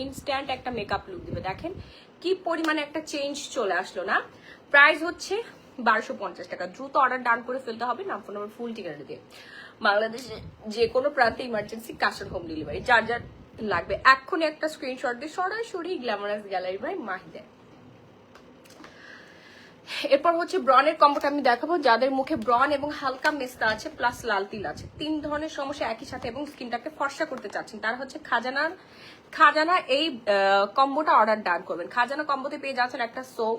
Speaker 1: ইনস্ট্যান্ট একটা মেকআপ লুক দিবে। দেখেন কি পরিমাণে একটা চেঞ্জ চলে আসলো না। প্রাইস হচ্ছে 1250 টাকা। দ্রুত অর্ডার ডান করে ফেলতে হবে, নাম ফোন নাম্বার ফুল ঠিকানা দিয়ে। বাংলাদেশে যে কোনো প্রান্তে emergency cash on home delivery. যার যার লাগবে এক্ষুনি একটা স্ক্রিনশট দিয়ে সরাসরি গ্ল্যামারাস গ্যালারি বাই মাহিদা। এরপর হচ্ছে ব্রনের কম্বোটা আমি দেখাবো। যাদের মুখে ব্রন এবং হালকা মেস্তা আছে প্লাস লাল তিল আছে, 3 ধরনের সমস্যা একই সাথে এবং স্কিনটাকে ফর্সা করতে চাচ্ছেন, তারা হচ্ছে খাজানা এই কম্বোটা অর্ডার ডান করবেন। খাজানা কম্বোতে পেয়ে যাচ্ছেন একটা সোপ,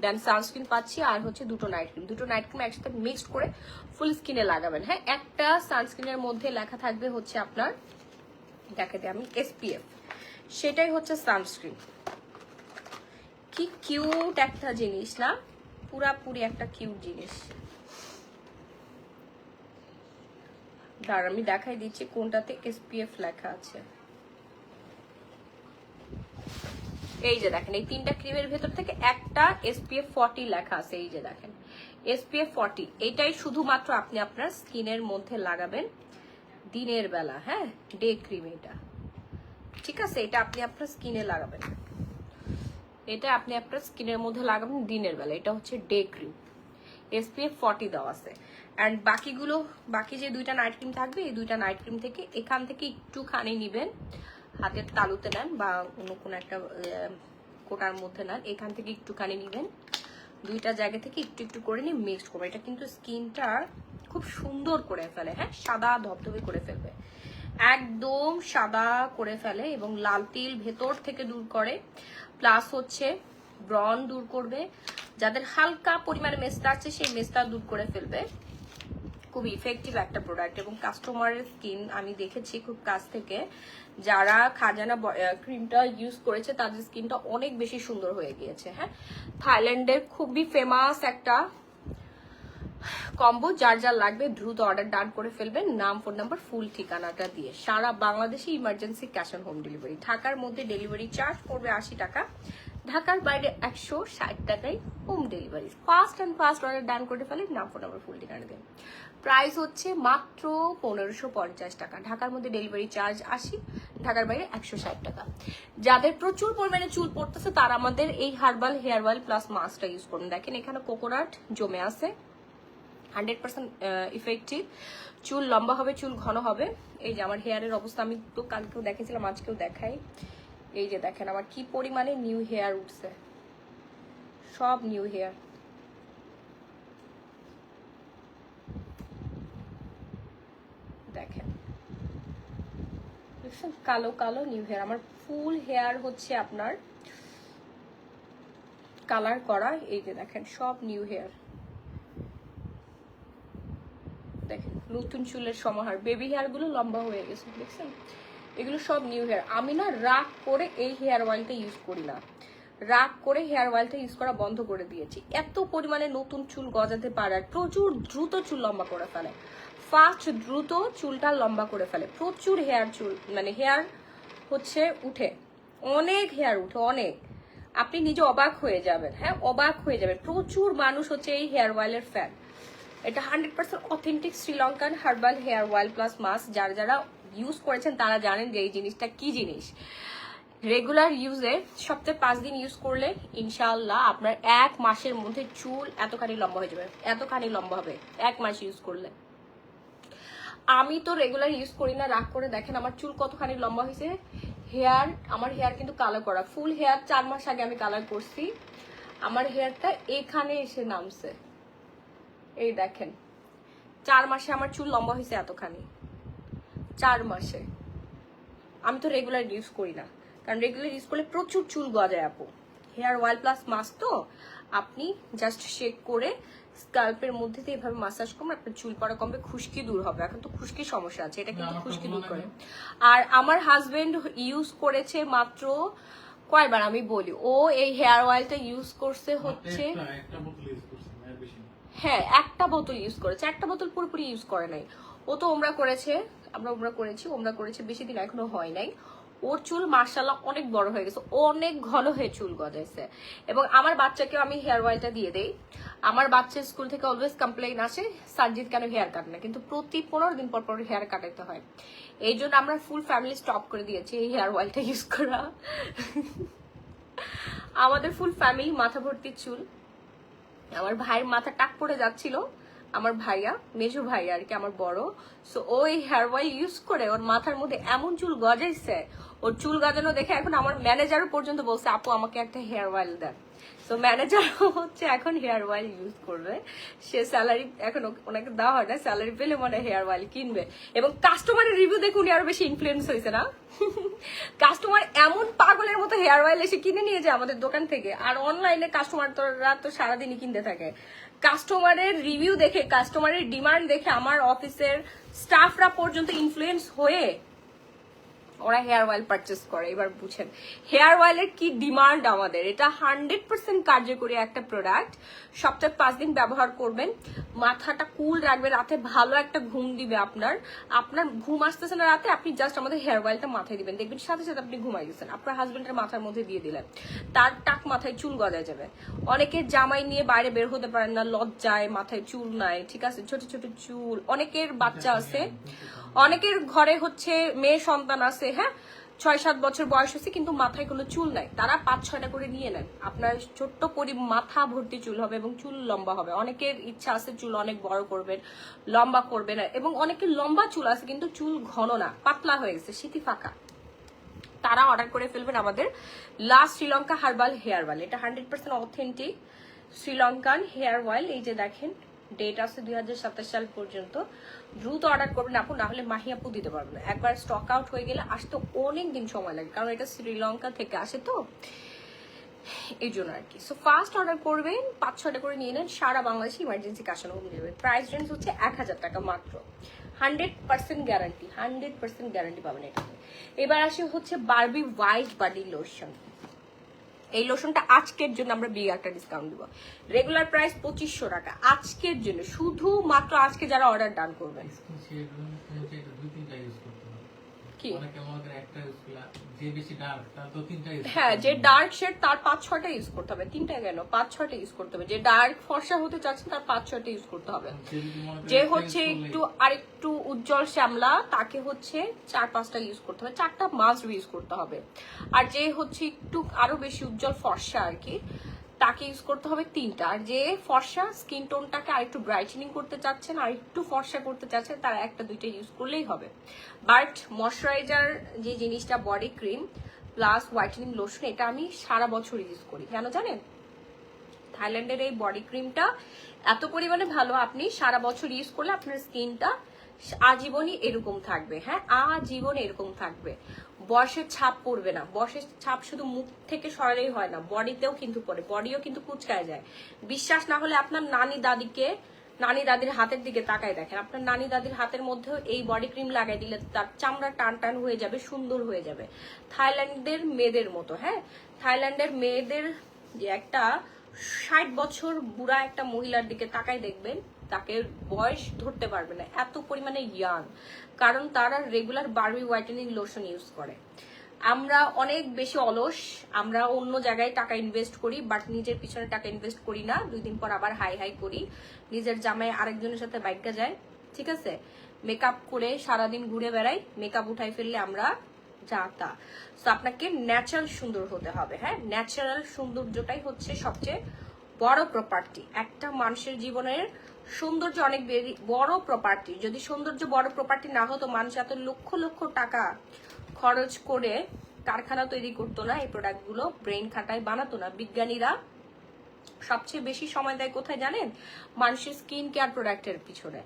Speaker 1: দেন সানস্ক্রিন পাচ্ছি, আর হচ্ছে দুটো নাইট ক্রিম একসাথে মিক্সড করে ফুল স্কিনে লাগাবেন। হ্যাঁ, একটা সানস্ক্রিনের মধ্যে লেখা থাকবে হচ্ছে আপনার, দেখাতে আমি SPF, সেটাই হচ্ছে সানস্ক্রিন। কি কিউট একটা জিনিস না, পুরাপুরি একটা কিউট জিনিস। দাঁড় আমি দেখাই দিচ্ছি কোনটাতে SPF লেখা আছে। এই যে দেখেন, এই 3টা ক্রিমের ভেতর থেকে একটা SPF 40 লেখা আছে। এই যে দেখেন SPF 40, এটাই শুধুমাত্র আপনি আপনার স্কিনের মধ্যে লাগাবেন দিনের বেলা। হ্যাঁ, ডে ক্রিম এটা, ঠিক আছে, এটা আপনি আপনার স্কিনে লাগাবেন, এটা আপনি আপনার স্কিনের মধ্যে লাগাবেন দিনের বেলা। এটা হচ্ছে ডে ক্রিম, SPF 40 দেওয়া আছে। অ্যান্ড বাকিগুলো, বাকি যে 2টা নাইট ক্রিম থাকবে, এই 2টা নাইট ক্রিম থেকে এখান থেকে একটুখানি নিবেন, হাতের তালুতে নেন বা অন্য কোনো একটা কোটার মধ্যে নেন, এখান থেকে একটুখানি নিবেন, 2টা জায়গা থেকে একটু একটু করে নিয়ে মিক্সড করবে। এটা কিন্তু স্কিনটা খুব সুন্দর করে ফেলে, হ্যাঁ, সাদা ধবধবে করে ফেলবে, একদম সাদা করে ফেলে এবং লাল তিল ভেতর থেকে দূর করে, প্লাস হচ্ছে ব্রন দূর করবে, যাদের হালকা পরিমাণে মেস্তা আছে সেই মেস্তা দূর করে ফেলবে। খুব ইফেক্টিভ একটা প্রোডাক্ট এবং কাস্টমারের স্কিন আমি দেখেছি খুব কাছ থেকে, যারা খাজানা ক্রিমটা ইউজ করেছে তাদের স্কিনটা অনেক বেশি সুন্দর হয়ে গিয়েছে। হ্যাঁ, থাইল্যান্ডের খুবই ফেমাস একটা কম্বো, যার যার লাগবে দ্রুত অর্ডার ডান করে ফেলবেন, নাম, ফোন নাম্বার, ফুল ঠিকানাটা দিয়ে। সারা বাংলাদেশে emergency cash on home delivery. ঢাকার মধ্যে ডেলিভারি চার্জ পড়বে 80 টাকা, ঢাকার বাইরে 160 টাকায় হোম ডেলিভারি। ফাস্ট অর্ডার ডান করে ফেলেন, নাম, ফোন নাম্বার, ফুল ঠিকানা দিয়ে। প্রাইস হচ্ছে মাত্র 1550 টাকা, ঢাকার মধ্যে ডেলিভারি চার্জ 80, ঢাকার বাইরে 160 টাকা। যাদের প্রচুর পরিমাণে চুল পড়তেছে তারা আমাদের এই হার্বাল হেয়ার অয়েল প্লাস মাস্কটা ইউজ করুন। দেখেন এখানে কোকোনাট জমে আছে, 100% ইফেক্টিভ। চুল লম্বা হবে, চুল ঘন হবে। এই যে আমার হেয়ারের অবস্থা, আমি তো কালকেও দেখেছিলাম, আজকেও দেখাই। এই যে দেখেন আমার কি পরিমাণে নিউ হেয়ার উঠছে, সব নিউ হেয়ার। দেখেন দেখছেন, কালো কালো নিউ হেয়ার। আমার ফুল হেয়ার হচ্ছে আপনার কালার করা। এই যে দেখেন সব নিউ হেয়ার, দেখেন নতুন চুলের সমাহার। বেবি হেয়ার গুলো লম্বা হয়ে গেছে, দেখছেন, এগুলো সব নিউ হেয়ার। আমি না রাগ করে এই হেয়ার অয়েলটা ইউজ করি না, রাগ করে হেয়ার অয়েলটা ইউজ করা বন্ধ করে দিয়েছি। এত পরিমাণে নতুন চুল গজাতে পারার, প্রচুর দ্রুত চুল লম্বা করে ফেলে, ফাস্ট দ্রুত চুলটা লম্বা করে ফেলে। প্রচুর হেয়ার চুল মানে হেয়ার হচ্ছে উঠে, অনেক হেয়ার উঠে, অনেক। আপনি নিজে অবাক হয়ে যাবেন, হ্যাঁ অবাক হয়ে যাবেন। প্রচুর মানুষ হচ্ছে এই হেয়ার অয়েলের ফ্যান। এটা 100% authentic Sri Lankan herbal hair oil plus mask. যারা যারা ইউজ করেছেন তারা জানেন যে এই জিনিসটা কি জিনিস। রেগুলার ইউজে সপ্তাহে 5 দিন ইউজ করলে ইনশাআল্লাহ আপনার 1 মাসের মধ্যে চুল এতখানি লম্বা হয়ে যাবে, এতখানি লম্বা হবে 1 মাস ইউজ করলে। আমি তো রেগুলার ইউজ করি না, রাগ করে দেখেন আমার চুল কতখানি লম্বা হয়েছে। হেয়ার, আমার হেয়ার কিন্তু কালার করা, ফুল হেয়ার 4 মাস আগে আমি কালার করছি। আমার হেয়ারটা এখানে এসে নামছে, এই দেখেন 4 মাসে আমার চুল লম্বা হয়েছে এতখানি, 4 মাসে। আমি তো রেগুলার ইউজ করি না, কারণ রেগুলার ইউজ করলে প্রচুর চুল গজায় আপু। হেয়ার অয়েল প্লাস মাস্ক তো আপনি জাস্ট শেক করে স্কাল্পের মধ্যে দিয়ে এভাবে মাসাজ করবেন, আপনার চুল পড়া কমবে, খুশকি দূর হবে। এখন তো খুশকির সমস্যা আছে, এটা কিন্তু খুশকি দূর করে। আর আমার হাজবেন্ড ইউজ করেছে মাত্র কয়বার আমি বলি, ও এই হেয়ার অয়েলটা ইউজ করছে হচ্ছে হ্যাঁ 1টা বোতল ইউজ করেছে, 1টা বোতল পুরোপুরি ইউজ করে নাই। ও তো ওমরা করেছে, আমরা ওমরা করেছি, বেশি দিন এখনো হয় নাই। ওর চুল মার্শাল্লাহ অনেক বড় হয়ে গেছে, অনেক ঘন হয়ে চুল গজাইছে। এবং আমার বাচ্চাকেও আমি হেয়ার অয়েলটা দিয়ে দেই। আমার বাচ্চা স্কুল থেকে অলওয়েজ কমপ্লেইন আসে সানজিদ কেন হেয়ার কাটে না, কিন্তু প্রতি 15 দিন পর পর হেয়ার কাটাতে হয়। এই জন্য আমরা ফুল ফ্যামিলি স্টপ করে দিয়েছি এই হেয়ার অয়েলটা ইউজ করা। আমাদের ফুল ফ্যামিলি মাথা ভর্তি চুল। আমার ভাইয়ের মাথা টাক পড়ে যাচ্ছিল, আমার ভাইয়া, মেজো ভাইয়া আর কি, আমার বড়। সো ওই হেয়ার অয়েল ইউজ করে ওর মাথার মধ্যে এমন চুল গজাইছে, ওর চুল গজানো দেখে এখন আমার ম্যানেজারও পর্যন্ত বলছে আপু আমাকে একটা হেয়ার অয়েল দেন। সো ম্যানেজার হচ্ছে এখন হেয়ার অয়েল ইউজ করবে। সে স্যালারি এখন ওনাকে দেওয়া হয় না, স্যালারি পেলে মানে হেয়ার অয়েল কিনবে। এবং কাস্টমারের রিভিউ দেখে উনি আরো বেশি ইনফ্লুয়েন্স হয়েছে না। কাস্টমার এমন পাগলের মতো হেয়ার অয়েল এসে কিনে নিয়ে যায় আমাদের দোকান থেকে। আর অনলাইনে কাস্টমাররা তো সারাদিনই কিনতে থাকে। কাস্টমারের রিভিউ দেখে, কাস্টমারের ডিমান্ড দেখে আমার অফিসের স্টাফরা পর্যন্ত ইনফ্লুয়েন্স হয়ে ওরা হেয়ার অয়েল পারচেস করে। এবার বুঝেন হেয়ার অয়েলের কি ডিমান্ড আমাদের। এটা 100% কার্যকরী একটা প্রোডাক্ট। সপ্তাহে 5 দিন ব্যবহার করবেন, মাথাটা কুল রাখবে, রাতে ভালো একটা ঘুম দিবে। আপনার ঘুম আসতেছে না রাতে, আপনি জাস্ট আমাদের হেয়ার অয়েলটা মাথায় দিবেন, দেখবেন সাথে সাথে আপনি ঘুমাই গেছেন। আপনার হাজবেন্ডের মাথার মধ্যে দিয়ে দিলেন, তার টাক মাথায় চুল গজায় যাবে। অনেকের জামাই নিয়ে বাইরে বের হতে পারেন না, লজ্জায় মাথায় চুল নাই, ঠিক আছে, ছোট ছোট চুল। অনেকের বাচ্চা আছে, অনেকের ঘরে হচ্ছে মেয়ে সন্তান আছে, হ্যাঁ, 6-7 বছর বয়স হয়েছে কিন্তু মাথায় কোনো চুল নাই, তারা 5-6টা করে নিয়ে নেন। আপনার ছোট্ট মাথা ভর্তি চুল হবে এবং চুল লম্বা হবে। অনেকের ইচ্ছা আছে চুল অনেক বড় করবেন, লম্বা করবেন, এবং অনেকের লম্বা চুল আছে কিন্তু চুল ঘন না, পাতলা হয়ে গেছে, সিটি ফাঁকা। তারা অর্ডার করে ফেলবেন আমাদের last Sri Lanka herbal hair oil. এটা 100% অথেন্টিক শ্রীলঙ্কান হেয়ার অয়েল। এই যে দেখেন, ডেট আছে 2027 সাল পর্যন্ত। দ্রুত অর্ডার করবেন আপু, না হলে মাহি আপু দিতে পারবেন না। একবার স্টক আউট হয়ে গেলে আসতে অনেক দিন সময় লাগে, কারণ এটা শ্রীলঙ্কা থেকে আসে তো, এই জন্য আর কি। সো ফার্স্ট অর্ডার করবেন, 5-6টা করে নিয়ে নেন, সারা বাংলাদেশে emergency cash on home delivery. Price range হচ্ছে 1000 টাকা মাত্র। 100% গ্যারান্টি, 100% গ্যারান্টি পাবেন এটাতে। এবার আসি হচ্ছে বারবি হোয়াইট বডি লোশন। এই লোশনটা আজকের জন্য আমরা বিগ একটা ডিসকাউন্ট দিব। রেগুলার প্রাইস 2500 টাকা, আজকের জন্য শুধুমাত্র আজকে যারা অর্ডার ডান করবেন।
Speaker 2: স্কিন শেড এটা 2-3টা ইউজ করতে হবে।
Speaker 1: কি
Speaker 2: অনেকে মনে করে একটা ইউজ করলা, যে বেশি ডার্ক তার তো 3টা ইউজ।
Speaker 1: হ্যাঁ, যে ডার্ক শেড তার 5-6টা ইউজ করতে হবে, 3টা কেন 5-6টা ইউজ করতে হবে। যে ডার্ক ফর্সা হতে চাচ্ছেন তার 5-6টা ইউজ করতে হবে। যে হচ্ছে একটু আরেকটু উজ্জ্বল শ্যামলা তাকে হচ্ছে 4-5টা ইউজ করতে হবে, 4টা মাস্ট ইউজ করতে হবে। আর যে হচ্ছে একটু আরো বেশি উজ্জ্বল ফর্সা আর কি, তাকে ইউজ করতে হবে 3টা। আর যে ফর্সা স্কিন টোনটাকে আরেকটু ব্রাইটেনিং করতে চাচ্ছেন, আর একটু ফর্সা করতে চাচ্ছেন, তারা 1-2টা ইউজ করলেই হবে। বাট ময়শ্চারাইজার যে জিনিসটা, body cream plus whitening lotion, এটা আমি সারা বছর ইউজ করি। কেন জানেন? থাইল্যান্ডের এই বডি ক্রিমটা এত পরিমাণে ভালো, আপনি সারা বছর ইউজ করলে আপনার স্কিনটা আজীবনই এরকম থাকবে। হ্যাঁ, আজীবন এরকম থাকবে, বয়সের ছাপ পড়বে না। বয়সের ছাপ শুধু মুখ থেকে সরালেই হয় না, বডিতেও কিন্তু পড়ে, বডিও কিন্তু কুচকায় যায়। বিশ্বাস না হলে আপনার নানি দাদির হাতের দিকে তাকায় দেখেন, আপনার নানি দাদির হাতের মধ্যেও এই বডি ক্রিম লাগাই দিলে তার চামড়া টান টান হয়ে যাবে, সুন্দর হয়ে যাবে, থাইল্যান্ডের মেয়েদের মতো। হ্যাঁ, থাইল্যান্ডের মেয়েদের যে একটা 60 বছর বুড়া একটা মহিলার দিকে তাকাই দেখবেন, তাকে বয়স ধরতে পারবে না, এত পরিমাণে ইয়াং, কারণ তারা regular Barbie whitening lotion use করে। আমরা অনেক বেশি অলস, আমরা অন্য জায়গায় টাকা ইনভেস্ট করি, বাট নিজের পিছনে টাকা ইনভেস্ট করি না। 2 দিন পর আবার হাই হাই করি, নিজের জামাই আরেকজনের সাথে বাইকা যায়, ঠিক আছে, মেকআপ করে সারাদিন ঘুরে বেড়াই, মেকআপ উঠাই ফেললে আমরা যাতা। তো আপনাকে ন্যাচারাল সুন্দর হতে হবে। হ্যাঁ, ন্যাচারাল সৌন্দর্যটাই হচ্ছে সবচেয়ে বড় প্রপার্টি। একটা মানুষের জীবনের সৌন্দর্য অনেক বড় প্রপার্টি। যদি সৌন্দর্য বড় প্রপার্টি না হতো, মানুষ এত লক্ষ লক্ষ টাকা খরচ করে কারখানা তৈরি করতো না, এই প্রোডাক্টগুলো ব্রেন খাটায় বানাতো না। বিজ্ঞানীরা সবচেয়ে বেশি সময় দেয় কোথায় জানেন? মানুষের স্কিন কেয়ার প্রোডাক্টের পিছনে।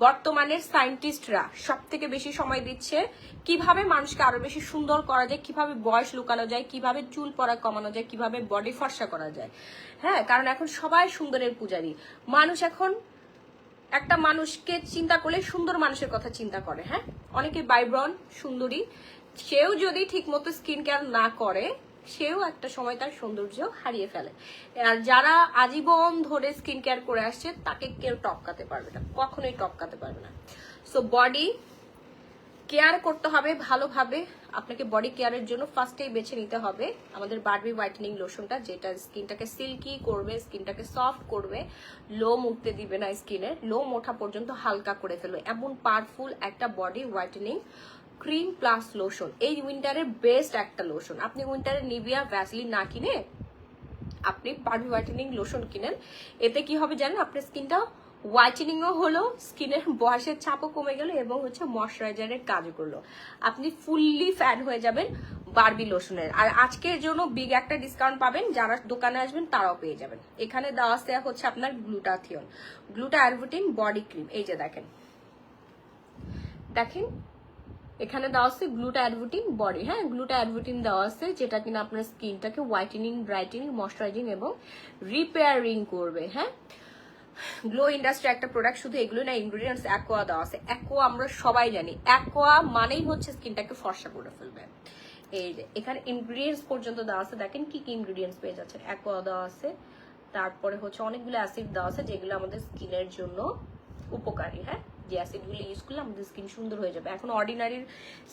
Speaker 1: বর্তমানের সায়েন্টিস্টরা সব থেকে বেশি সময় দিচ্ছে কিভাবে মানুষকে আরো বেশি সুন্দর করা যায়, কিভাবে বয়স লুকানো যায়, কিভাবে চুল পড়া কমানো যায়, কিভাবে বডি ফর্সা করা যায়। হ্যাঁ, কারণ এখন সবাই সুন্দরের পূজারী। মানুষ এখন একটা মানুষকে চিন্তা করলে সুন্দর মানুষের কথা চিন্তা করে। হ্যাঁ, অনেকে বাইব্রন সুন্দরী, সেও যদি ঠিক মতো স্কিন কেয়ার না করে, সেও একটা সময় তার সৌন্দর্য হারিয়ে ফেলে। আর যারা আজীবন ধরে স্কিন কেয়ার করে আসছে, তাকে কেউ টপকাতে পারবে না, কখনোই টপকাতে পারবে না। সো বডি কেয়ার করতে হবে ভালোভাবে। আপনাকে বডি কেয়ারের জন্য ফার্স্টেই বেছে নিতে হবে আমাদের বারবি হোয়াইটেনিং লোশনটা, যেটা স্কিনটাকে সিল্কি করবে, স্কিনটাকে সফট করবে, লোম উঠতে দিবে না, স্কিনের লোম ওঠা পর্যন্ত হালকা করে ফেলবে। এমন পাওয়ারফুল একটা body whitening cream plus lotion, এই উইন্টারের বেস্ট একটা লোশন। আপনি উইন্টারে নিভিয়া ভ্যাসলিন না কিনে আপনি বারবি হোয়াইটেনিং লোশন কিনেন, এতে কি হবে জানেন? আপনার স্কিনটা হোয়াইটেনিংও হলো, স্কিনের বয়সের ছাপও কমে গেল, এবং হচ্ছে ময়শ্চারাইজারের কাজও করলো। আপনি ফুললি ফ্যান হয়ে যাবেন বারবি লোশনের। আর আজকের জন্য বিগ একটা ডিসকাউন্ট পাবেন, যারা দোকানে আসবেন তারাও পেয়ে যাবেন। এখানে দেওয়া আছে হচ্ছে আপনার গ্লুটাথিয়ন, গ্লুটাঅ্যারবুটিন বডি ক্রিম। এই যে দেখেন এখানে দেওয়া আছে গ্লুটাঅ্যারবুটিন বডি। হ্যাঁ, গ্লুটাঅ্যারবুটিন দেওয়া আছে, যেটা কিনা আপনার স্কিনটাকে হোয়াইটেনিং, ব্রাইটেনিং, ময়শ্চারাইজিং এবং রিপেয়ারিং করবে। হ্যাঁ, গ্লো ইন্ডাস্ট্রি একটা প্রোডাক্ট, শুধু এগুলো না, ইনগ্রিডিয়েন্টস অ্যাকোয়া দেওয়া আছে। অ্যাকোয়া আমরা সবাই জানি, অ্যাকোয়া মানেই হচ্ছে স্কিনটাকে ফর্সা করে ফেলবে। এই যে এখানে ইনগ্রিডিয়েন্টস পর্যন্ত দেওয়া আছে, দেখেন কি কি ইনগ্রিডিয়েন্টস পেয়ে যাচ্ছেন। অ্যাকোয়া দেওয়া আছে, তারপরে হচ্ছে অনেকগুলো অ্যাসিড দেওয়া আছে, যেগুলো আমাদের স্কিনের জন্য উপকারী। হ্যাঁ, যে অ্যাসিডগুলো ইউজ করলে আমাদের স্কিন সুন্দর হয়ে যাবে। এখন অর্ডিনারির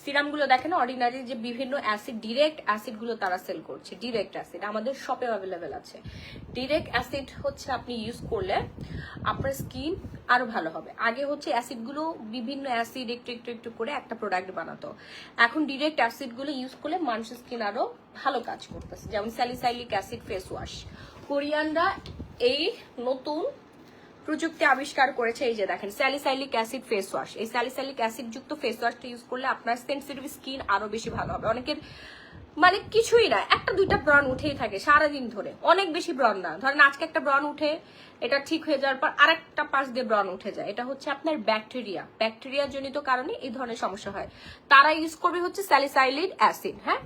Speaker 1: সিরামগুলো দেখেন, অর্ডিনারির যে বিভিন্ন অ্যাসিড, ডিরেক্ট অ্যাসিডগুলো তারা সেল করছে। ডিরেক্ট অ্যাসিড আমাদের শপে অ্যাভেলেবেল আছে। ডিরেক্ট অ্যাসিড হচ্ছে আপনি ইউজ করলে আপনার স্কিন আরো ভালো হবে। আগে হচ্ছে অ্যাসিডগুলো বিভিন্ন অ্যাসিড একটু একটু একটু করে একটা প্রোডাক্ট বানাতো, এখন ডিরেক্ট অ্যাসিডগুলো ইউজ করলে মানুষের স্কিন আরো ভালো কাজ করতেছে। যেমন স্যালিসাইলিক অ্যাসিড ফেস ওয়াশ, কোরিয়ানরা এই নতুন প্রযুক্তি আবিষ্কার করেছে। এই যে দেখেন স্যালিসাইলিক অ্যাসিড ফেস ওয়াশ, এই স্যালিসাইলিক অ্যাসিড যুক্ত ফেস ওয়াশটা ইউজ করলে আপনার সেনসিটিভ স্কিন আরো বেশি ভালো হবে। অনেকের মানে কিছুই না, একটা দুইটা ব্রণ উঠেই থাকে সারাদিন ধরে, অনেক বেশি ব্রণ না, ধরেন আজকে একটা ব্রণ উঠে এটা ঠিক হয়ে যাওয়ার পর আরেকটা পাশ দিয়ে ব্রণ উঠে যায়, এটা হচ্ছে আপনার ব্যাকটেরিয়া জনিত কারণে এই ধরনের সমস্যা হয়। তারা ইউজ করবে হচ্ছে স্যালিসাইলিক অ্যাসিড। হ্যাঁ,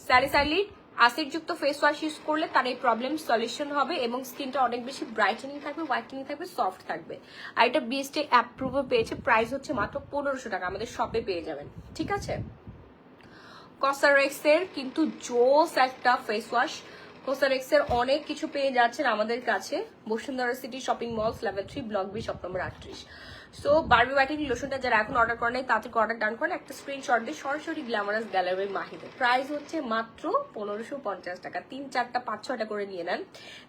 Speaker 1: স্যালিসাইলিক অ্যাসিডযুক্ত ফেস ওয়াশ ইউজ করলে তার এই প্রবলেম সলিউশন হবে এবং স্কিনটা অনেক বেশি ব্রাইটেনিং থাকবে, হোয়াইটেনিং থাকবে, সফট থাকবে। আর এটা বিএসটি অ্যাপ্রুভও পেয়েছে। প্রাইস হচ্ছে মাত্র 1500 টাকা, আমাদের শপে পেয়ে যাবেন। ঠিক আছে, কসারেক্সের কিন্তু জোস একটা ফেস ওয়াশ। কোসারেক্সের অনেক কিছু পেয়ে যাচ্ছেন আমাদের কাছে, Bashundhara city shopping malls level 3 block B shop number 38। So Barbie whitening লোশনটা যারা এখন অর্ডার করেন নাই তাদেরকে অর্ডার ডান করেন, একটা স্ক্রিনশট দিয়ে সরাসরি গ্ল্যামারাস গ্যালারি মাহিতে। প্রাইস হচ্ছে মাত্র 1550 টাকা। 3, 4টা 5, 6টা করে নিয়ে নেন।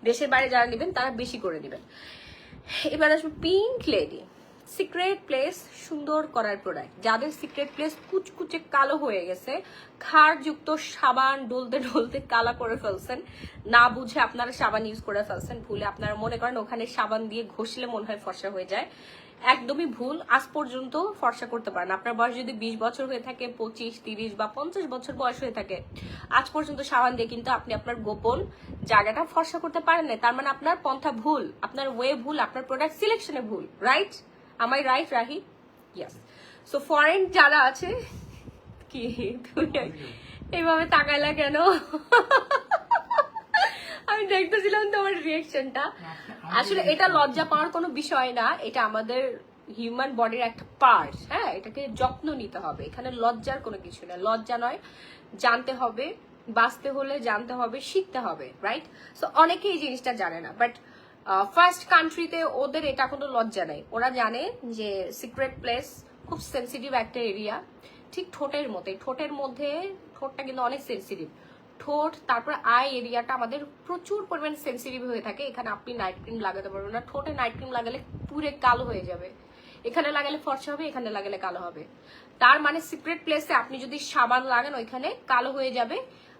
Speaker 1: দেশের বাইরে যারা নেবেন তারা বেশি করে নেবেন। এবার আসবে পিঙ্ক লেডি সিক্রেট প্লেস সুন্দর করার প্রোডাক্ট। যাদের সিক্রেট প্লেস কুচকুচে কালো হয়ে গেছে, ক্ষারযুক্ত সাবান ডলতে ডলতে কালা করে ফেলছেন, না বুঝে আপনারা সাবান ইউজ করে ফেলছেন ভুলে, আপনারা মনে করেন ওখানে সাবান দিয়ে ঘষলে মনে হয় ফর্সা হয়ে যায়, একদমই ভুল। আজ পর্যন্ত ফর্সা করতে পারেন। আপনার বয়স যদি 20 বছর হয়ে থাকে, 25, 30 বা 50 বছর বয়স হয়ে থাকে, আজ পর্যন্ত সাবান দিয়ে কিন্তু আপনি আপনার গোপন জায়গাটা ফর্সা করতে পারেন না, তার মানে আপনার পন্থা ভুল, আপনার ওয়ে ভুল, আপনার প্রোডাক্ট সিলেকশনে ভুল। Right? Am I right, Rahi? Yes. So foreign যারা আছে, কি তুমি এইভাবে তাকাইলা কেন? আমি দেখতেছিলাম তোমার রিয়েকশনটা। আসলে এটা লজ্জা পাওয়ার কোনো বিষয় না, এটা আমাদের হিউম্যান বডির একটা পার্ট। হ্যাঁ, এটাকে যত্ন নিতে হবে, এখানে লজ্জার কোনো কিছু না। লজ্জা নয়, জানতে হবে, বাঁচতে হলে জানতে হবে, শিখতে হবে। রাইট? সো অনেকে এই জিনিসটা জানে না, বাট ফার্স্ট কান্ট্রিতে ওদের এটা কোনো লজ্জা নেই। ওরা জানে যে সিক্রেট প্লেস খুব সেন্সিটিভ একটা এরিয়া, ঠিক ঠোঁটের মধ্যে। ঠোঁটের মধ্যে, ঠোঁটটা কিন্তু অনেক সেন্সিটিভ। ঠোঁট, তারপর আই এরিয়াটা আমাদের প্রচুর পরিমাণ সেন্সিটিভ হয়ে থাকে। এখানে আপনি নাইট ক্রিম লাগাতে পারবেন না, ঠোঁটে নাইট ক্রিম লাগালে পুরে কালো হয়ে যাবে। এখানে লাগালে ফর্সা হবে, এখানে লাগালে কালো হবে। তার মানে সিক্রেট প্লেসে আপনি যদি সাবান লাগান ওইখানে কালো হয়ে যাবে,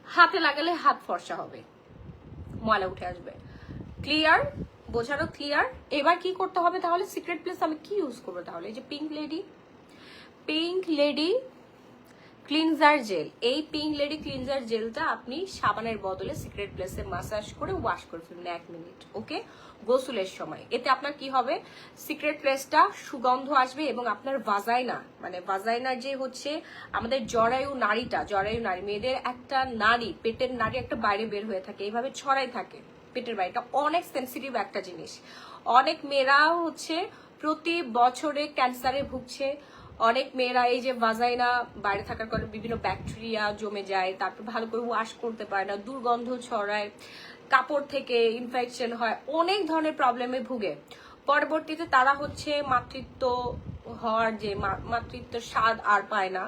Speaker 1: হাতে লাগালে হাত ফর্সা হবে, ময়লা উঠে আসবে। ক্লিয়ার? বোঝানো ক্লিয়ার? এবার কি করতে হবে তাহলে? সিক্রেট প্লেস আমি কি ইউজ করবো তাহলে? এই যে পিঙ্ক লেডি ক্লিনজার জেল, এই পিঙ্ক লেডি ক্লিনজার জেলটা আপনি সাবানের বদলে সিক্রেট প্লেসে মাসাজ করে ওয়াশ করে ফেলুন 1 মিনিট। ওকে, গোসলের সময়। এতে আপনার কি হবে? সিক্রেট প্লেসটা সুগন্ধ আসবে এবং আপনার ভাজাইনা, মানে ভাজাইনার যে হচ্ছে আমাদের জরায়ু নারী, মেয়েদের একটা নারী, পেটের নারী একটা বাইরে বের হয়ে থাকে, এইভাবে ছড়াই থাকে পেটের বাইরেটা, অনেক সেন্সিটিভ একটা জিনিস। অনেক মেয়েরা হচ্ছে প্রতি বছরে ক্যান্সারে ভুগছে। অনেক মেয়েরা এই যে ভাজাইনা বাইরে থাকার কারণে বিভিন্ন ব্যাকটেরিয়া জমে যায়, তারপর ভালো করে ওয়াশ করতে পারে না, দুর্গন্ধ ছড়ায়, কাপড় থেকে ইনফেকশন হয়, অনেক ধরনের প্রবলেমে ভুগে। পরবর্তীতে তারা হচ্ছে মাতৃত্ব হওয়ার যে মাতৃত্বের স্বাদ আর পায় না,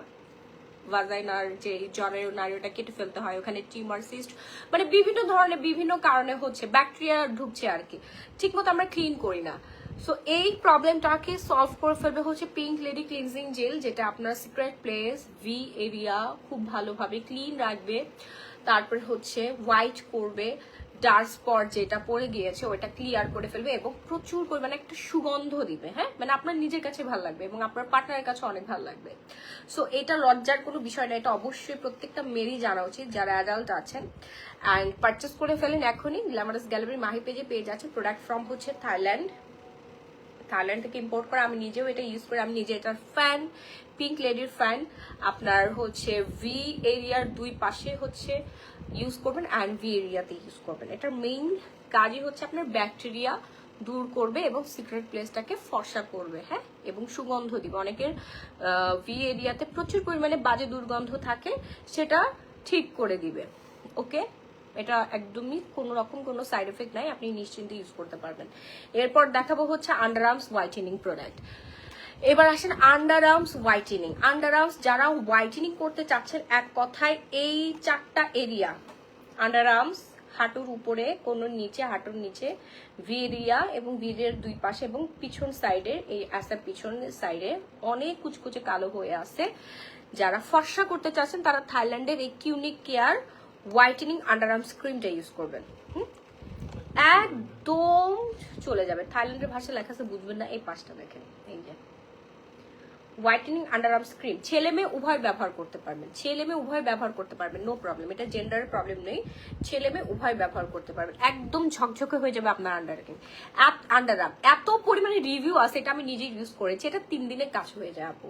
Speaker 1: ভাজাইনার যে জরায়ু নারী ওটা কেটে ফেলতে হয়, ওখানে টিউমার, সিস্ট, মানে বিভিন্ন ধরনের বিভিন্ন কারণে হচ্ছে ব্যাকটেরিয়া ঢুকছে আর কি, ঠিক মতো আমরা ক্লিন করি না। সো এই প্রবলেমটাকে সলভ করে ফেলবে হচ্ছে পিঙ্ক লেডি ক্লিনজিং জেল, যেটা আপনার সিক্রেট প্লেস ভি এরিয়া খুব ভালোভাবে ক্লিন রাখবে, তারপর হচ্ছে হোয়াইট করবে, ডার্ক স্পট যেটা পড়ে গিয়েছে ওটা ক্লিয়ার করে ফেলবে এবং প্রচুর পরিমাণে একটা সুগন্ধ দিবে। হ্যাঁ, মানে আপনার নিজের কাছে ভালো লাগবে এবং আপনার পার্টনারের কাছে অনেক ভালো লাগবে। সো এটা লজ্জার কোনো বিষয় না, এটা অবশ্যই প্রত্যেকটা মেয়েরই জানা উচিত যারা অ্যাডাল্ট আছেন। অ্যান্ড পারচেস করে ফেলেন এখনই, গ্ল্যামারাস গ্যালারি মাহি পেজে পেয়ে যাচ্ছে। প্রোডাক্ট ফ্রম হচ্ছে থাইল্যান্ড থেকে ইম্পোর্ট করে। আমি নিজেও এটা ইউজ করি, আমি নিজে এটার ফ্যান, পিঙ্ক লেডির ফ্যান। আপনার হচ্ছে ভি এরিয়ার 2 পাশে হচ্ছে ইউজ করবেন অ্যান্ড ভি এরিয়াতে ইউজ করবেন। এটার মেইন কাজই হচ্ছে আপনার ব্যাকটেরিয়া দূর করবে এবং সিক্রেট প্লেসটাকে ফর্সা করবে। হ্যাঁ, এবং সুগন্ধ দিবে। অনেকের ভি এরিয়াতে প্রচুর পরিমাণে বাজে দুর্গন্ধ থাকে, সেটা ঠিক করে দিবে। ওকে, এটা একদমই কোনো রকম কোনো সাইড এফেক্ট নাই, আপনি নিশ্চিন্তে ইউজ করতে পারবেন। এরপর দেখাবো হচ্ছে আন্ডার আর্মস হোয়াইটেনিং প্রোডাক্ট। এবার আসেন under arms whitening. Under arms যারা হোয়াইটেনিং করতে চাচ্ছেন, এক কথায় এই 4টা এরিয়া, আন্ডার আর্মস, হাঁটুর উপরে, কোনোর নিচে, হাঁটুর নিচে, ভিরিয়া এবং ভিরিয়ার 2 পাশে এবং পিছন সাইডে, এই আসা পিছন সাইডে অনেক কুচকুচে কালো হয়ে আছে। যারা ফর্সা করতে চাচ্ছেন তারা থাইল্যান্ডের এই কিউনিক কেয়ার হোয়াইটেনিং আন্ডার আর্মস ক্রিমটা ইউজ করবেন। একদম চলে যাবে। থাইল্যান্ডের ভাষা লেখা আছে, বুঝবেন না। এই পাশটা দেখেন, এই যে হোয়াইটেনিং আন্ডার আর্মস ক্রিম। ছেলে মেয়ে উভয় ব্যবহার করতে পারবেন, ছেলে মেয়ে উভয় ব্যবহার করতে পারবেন, নো প্রবলেম। এটা জেন্ডারের প্রবলেম নেই, ছেলে মেয়ে উভয় ব্যবহার করতে পারবেন। একদম ঝকঝকে হয়ে যাবে আপনার আন্ডার আর্ম। এত পরিমাণে রিভিউ আছে, এটা আমি নিজে ইউজ করেছি। এটা 3 দিনে কাজ হয়ে যায় আপু,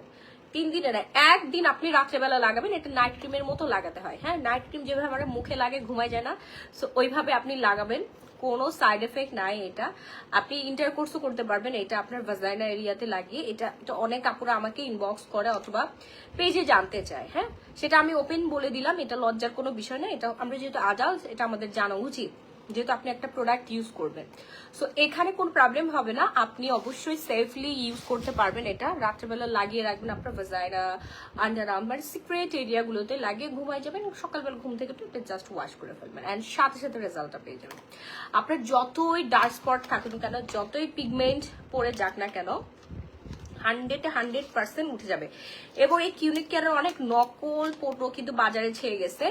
Speaker 1: 3 দিনে না, একদিন আপনি রাত্রেবেলা লাগাবেন। এটা নাইট ক্রিমের মতো লাগাতে হয়। হ্যাঁ, নাইট ক্রিম যেভাবে আমার মুখে লাগে, ঘুমায় যায় না, সো ওইভাবে আপনি লাগাবেন। কোনো সাইড এফেক্ট নাই। এটা আপনি ইন্টারকোর্সও করতে পারবেন। এটা আপনার ভাজাইনা এরিয়াতে লাগিয়ে, এটা অনেক আপুরা আমাকে ইনবক্স করে অথবা পেজে জানতে চায়। হ্যাঁ, সেটা আমি ওপেন বলে দিলাম, এটা লজ্জার কোনো বিষয় না। এটা আমরা যেহেতু আদাল্ট, এটা আমাদের জানা উচিত, যেহেতু আপনি একটা প্রোডাক্ট ইউজ করবেন। সো এখানে কোনো প্রবলেম হবে না, আপনি অবশ্যই সেফলি ইউজ করতে পারবেন। এটা রাত্রেবেলা লাগিয়ে রাখবেন আপনার ভাজাইনা, আন্ডার আর্ম, মানে সিক্রেট এরিয়াগুলোতে লাগিয়ে ঘুমাই যাবেন। সকালবেলা ঘুম থেকে তো এটা জাস্ট ওয়াশ করে ফেলবেন, অ্যান্ড সাথে সাথে রেজাল্টটা পেয়ে যাবেন। আপনার যতই ডার্ক স্পট থাকুন কেন, যতই পিগমেন্ট পড়ে যাক না কেন, 100% উঠে যাবে। এবং এই কিউনিক কেয়ারের অনেক নকল পণ্য কিন্তু বাজারে ছেয়ে গেছে।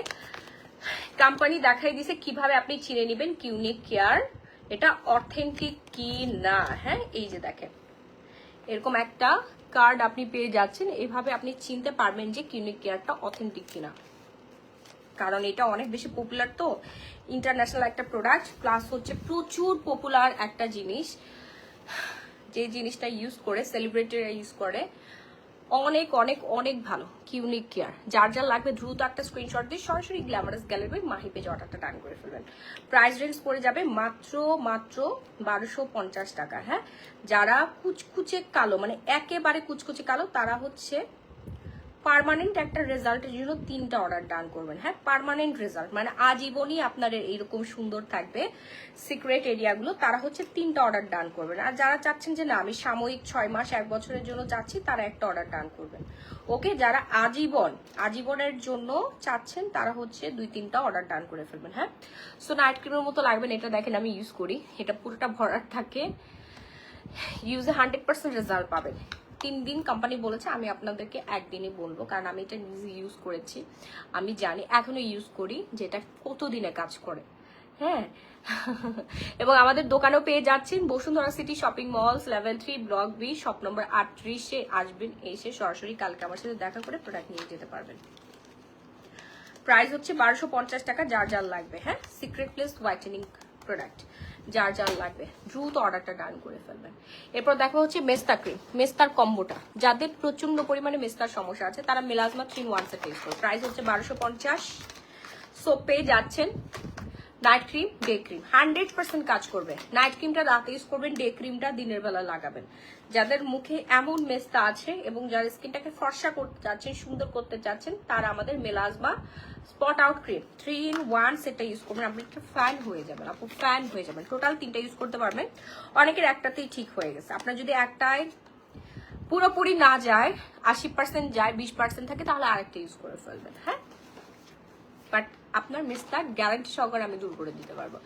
Speaker 1: কোম্পানি দেখাই দিছে কিভাবে আপনি চিনে নেবেন কিউনিক কেয়ার এটা অথেন্টিক কি না। হ্যাঁ, এই যে দেখেন, এরকম একটা কার্ড আপনি পেয়ে যাচ্ছেন। এইভাবে আপনি চিনতে পারবেন যে কিউনিক কেয়ারটা অথেন্টিক কিনা, কারণ এটা অনেক বেশি পপুলার, তো ইন্টারন্যাশনাল একটা প্রোডাক্ট, প্লাস হচ্ছে প্রচুর পপুলার একটা জিনিস। যে জিনিসটা ইউজ করে সেলিব্রিটিরা ইউজ করে, অনেক অনেক অনেক ভালো কিউনিক কেয়ার। যার যার লাগবে দ্রুত একটা স্ক্রিনশট দিয়ে সরাসরি গ্ল্যামারাস গ্যালারি মাহি পেজে অর্ডারটা ডান করে ফেলবেন। প্রাইস রেঞ্জ পড়ে যাবে মাত্র 1250 টাকা। হ্যাঁ, যারা কুচকুচে কালো, মানে একেবারে কুচকুচে কালো, তারা হচ্ছে পার্মানেন্ট একটা রেজাল্টের জন্য 3টা অর্ডার ডান করবেন। হ্যাঁ, পার্মানেন্ট রেজাল্ট মানে আজীবনই আপনার এইরকম সুন্দর থাকবে সিক্রেট এরিয়াগুলো, তারা হচ্ছে 3টা অর্ডার ডান করবেন। আর যারা চাচ্ছেন যে না আমি সাময়িক 6 মাস 1 বছরের জন্য চাচ্ছি, তারা একটা অর্ডার ডান করবেন। ওকে, যারা আজীবনের জন্য চাচ্ছেন, তারা হচ্ছে 2-3টা অর্ডার ডান করে ফেলবেন। হ্যাঁ, সো নাইট ক্রিমের মতো লাগবেন। এটা দেখেন আমি ইউজ করি, এটা পুরোটা ভরাট থাকে, ইউজে 100% রেজাল্ট পাবেন। 3 দিন কোম্পানি বলেছে, আমি আপনাদেরকে একদিনই বলবো, কারণ আমি এটা নিজে ইউজ করেছি, আমি জানি, এখনো ইউজ করি যে এটা কতদিনে কাজ করে। হ্যাঁ, এবং আমাদের দোকানেও পেয়ে যাচ্ছেন, Bashundhara city shopping malls, level 3, block B, shop number 38-এ আসবেন। এসে সরাসরি কালকে আমার সাথে দেখা করে প্রোডাক্ট নিয়ে যেতে পারবেন। প্রাইস হচ্ছে 1250 টাকা, যার যার লাগবে। হ্যাঁ, সিক্রেট প্লেস হোয়াইটেনিং প্রোডাক্ট, যার যার লাগবে দ্রুত অর্ডারটা ডান করে ফেলবেন। এরপর দেখা হচ্ছে মেস্তা ক্রিম, মেস্তার কম্বোটা। যাদের প্রচন্ড পরিমাণে মেস্তার সমস্যা আছে, তারা মেলাজমা 3-in-1 সেট ইউজ করবে। প্রাইস হচ্ছে 1250। সোপ পেয়ে যাচ্ছেন, নাইট ক্রিম, ডে ক্রিম, 100% কাজ করবে। নাইট ক্রিমটা রাতে ইউজ করবেন, ডে ক্রিমটা দিনের বেলা লাগাবেন। যাদের মুখে এমন মেস্তা আছে এবং যারা স্কিনটাকে ফর্সা করতে চাচ্ছেন, সুন্দর করতে চাচ্ছেন, তারা আমাদের melasma spot out cream 3-in-1 সেটটা ইউজ করবেন। আপনি একটা ফ্যান হয়ে যাবেন, আপু ফ্যান হয়ে যাবেন। টোটাল 3টা ইউজ করতে পারবেন। অনেকের একটাতেই ঠিক হয়ে গেছে। আপনার যদি একটায় পুরোপুরি না যায়, 80% যায়, 20% থাকে, তাহলে আরেকটা ইউজ করে ফেলবেন। হ্যাঁ, বাট আপনার মেস্তা গ্যারান্টি সহকারে আমি দূর করে দিতে পারবো।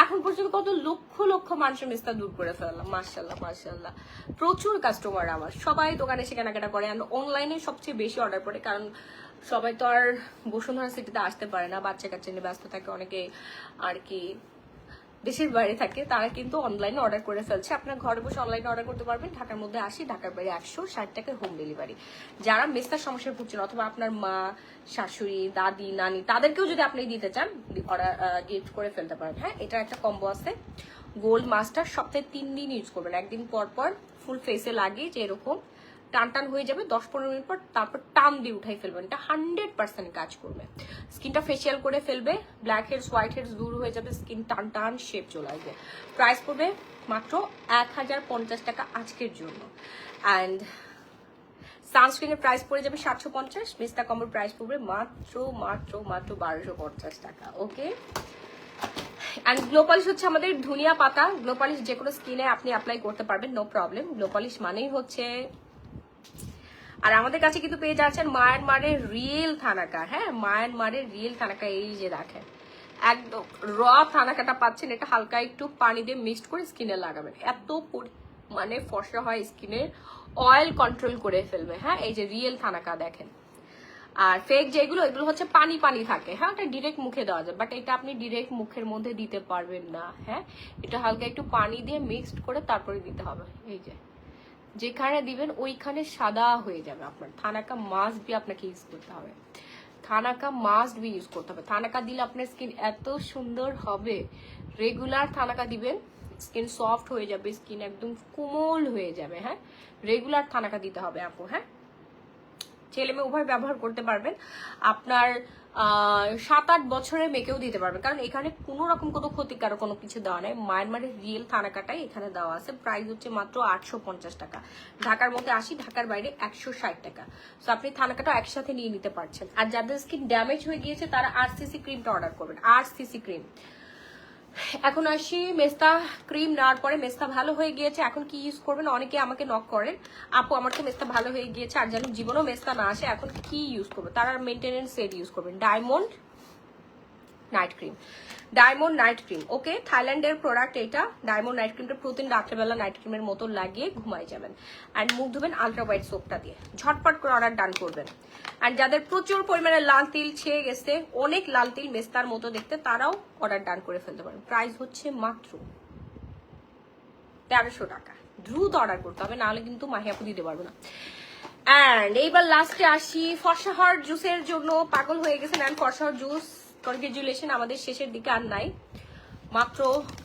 Speaker 1: এখন পর্যন্ত কত লক্ষ লক্ষ মানুষের মেস্তা দূর করে ফেললাম, মাশাল্লাহ মাশাল্লাহ। প্রচুর কাস্টমার আমার, সবাই দোকানে এসে কেনাকাটা করে, আর অনলাইনে সবচেয়ে বেশি অর্ডার পড়ে, কারণ সবাই তো আর বসুন্ধরা সিটিতে আসতে পারে না, বাচ্চা কাচ্চা নিয়ে ব্যস্ত থাকে, অনেকে আর কি দেশের বাইরে থাকে, তারা কিন্তু অনলাইনে অর্ডার করে ফেলছে। আপনার ঘরে বসে অনলাইনে অর্ডার করতে পারবেন। ঢাকার মধ্যে 80, ঢাকার বাইরে 160 টাকায় হোম ডেলিভারি। যারা মেস্তার সমস্যায় ভুগছেন, অথবা আপনার মা, শাশুড়ি, দাদি, নানি, তাদেরকেও যদি আপনি দিতে চান, অর্ডার গিফট করে ফেলতে পারেন। হ্যাঁ, এটা একটা কম্বো আছে, গোল্ড মাস্টার। সপ্তাহে 3 দিন ইউজ করবেন, একদিন পর পর ফুল ফেসে লাগিয়ে, যে এরকম টান টান হয়ে যাবে, 10-15 মিনিট পর তারপর টান দিয়ে উঠাই ফেলবেন। এটা 100% কাজ করবে। স্কিনটা ফেসিয়াল করে ফেলবে, ব্ল্যাক হেডস, হোয়াইট হেডস দূর হয়ে যাবে, স্কিন টান টান শেপ চলে আসবে। প্রাইস পড়বে মাত্র 1050 টাকা আজকের জন্য। অ্যান্ড সানস্ক্রিনের প্রাইস পড়ে যাবে 750। মেস্তা কম্বোর প্রাইস পড়বে মাত্র মাত্র মাত্র 1250 টাকা। ওকে, অ্যান্ড গ্লো পলিশ হচ্ছে আমাদের ধনিয়া পাতা। গ্লো পলিশ যে কোনো স্কিনে আপনি অ্যাপ্লাই করতে পারবেন, নো প্রবলেম। গ্লো পলিশ মানেই হচ্ছে আর আমাদের কাছে কিন্তু পেয়ে যাচ্ছেন মায়ানমারের রিয়েল থানাকা। হ্যাঁ, মায়ানমারের রিয়েল থানাকা, এই যে দেখেন একদম র থানাকাটা পাচ্ছেন। এটা হালকা একটু পানি দিয়ে মিক্সড করে স্কিনে লাগাবেন, এত মানে ফর্সা হয় স্কিনের, অয়েল কন্ট্রোল করে ফেলবে। হ্যাঁ, এই যে রিয়েল থানাকা দেখেন। আর ফেক যেগুলো, এগুলো হচ্ছে পানি পানি থাকে। হ্যাঁ, ওটা ডিরেক্ট মুখে দেওয়া যায়, বাট এটা আপনি ডিরেক্ট মুখের মধ্যে দিতে পারবেন না। হ্যাঁ, এটা হালকা একটু পানি দিয়ে মিক্সড করে তারপরে দিতে হবে। এই যে যেখানে দিবেন ওইখানে সাদা হয়ে যাবে আপনার। থানাকা মাস্ট বি আপনাকে ইউজ করতে হবে, থানাকা মাস্ট বি ইউজ করতে হবে। থানাকা দিলে আপনার স্কিন এত সুন্দর হবে। রেগুলার থানাকা দিবেন, স্কিন সফট হয়ে যাবে, স্কিন একদম কোমল হয়ে যাবে। হ্যাঁ, রেগুলার থানাকা দিতে হবে আপু। হ্যাঁ, ছেলে মেয়ে উভয় ব্যবহার করতে পারবেন। আপনার 7-8 বছরের মেয়েকেও দিতে পারবেন, কারণ এখানে কোনো রকম কোনো ক্ষতিকারক কোনো কিছু দেওয়া নেই। মায়ানমারের রিয়েল থানাকাটাই এখানে দেওয়া আছে। প্রাইস হচ্ছে মাত্র 850 টাকা। ঢাকার মধ্যে 80, ঢাকার বাইরে 160 টাকা। তো আপনি থানাকাটা একসাথে নিয়ে নিতে পারছেন। আর যাদের স্কিন ড্যামেজ হয়ে গিয়েছে তারা RCC ক্রিমটা অর্ডার করবেন, RCC ক্রিম। এখন আসি মেস্তা ক্রিম নেওয়ার পরে মেস্তা ভালো হয়ে গিয়েছে, এখন কি ইউজ করবেন? অনেকে আমাকে নক করেন, আপু আমার তো মেস্তা ভালো হয়ে গিয়েছে আর যেন জীবনেও মেস্তা না আসে, এখন কি ইউজ করবো? তারা মেনটেনেন্স সেট ইউজ করবেন, diamond night cream. Diamond night cream, okay, থাইল্যান্ডের প্রোডাক্ট এটা। ডায়মন্ড নাইট ক্রিমটা প্রতিদিন রাত্রেবেলা নাইট ক্রিমের মতো লাগিয়ে ঘুমাই যাবেন। অ্যান্ড মুখ ধুবেন আলট্রা হোয়াইট সোপটা দিয়ে, ঝটপট করে অর্ডার ডান করবেন। অ্যান্ড যাদের প্রচুর পরিমাণে লাল তিল ছেয়ে গেছে, অনেক লাল তিল মেস্তার মতো দেখতে, তারাও অর্ডার ডান করে ফেলতে পারেন। প্রাইস হচ্ছে মাত্র 1300 টাকা। দ্রুত অর্ডার করতে হবে, নাহলে কিন্তু মাহি আপু দিতে পারবো না। অ্যান্ড এইবার লাস্টে আসি ফর্সা হওয়ার জুসের জন্য পাগল হয়ে গেছেন। অ্যান্ড ফর্সা হওয়ার জুস কনগ্রেচুলেশন, আমাদের শেষের দিকে আর নাই, মাত্র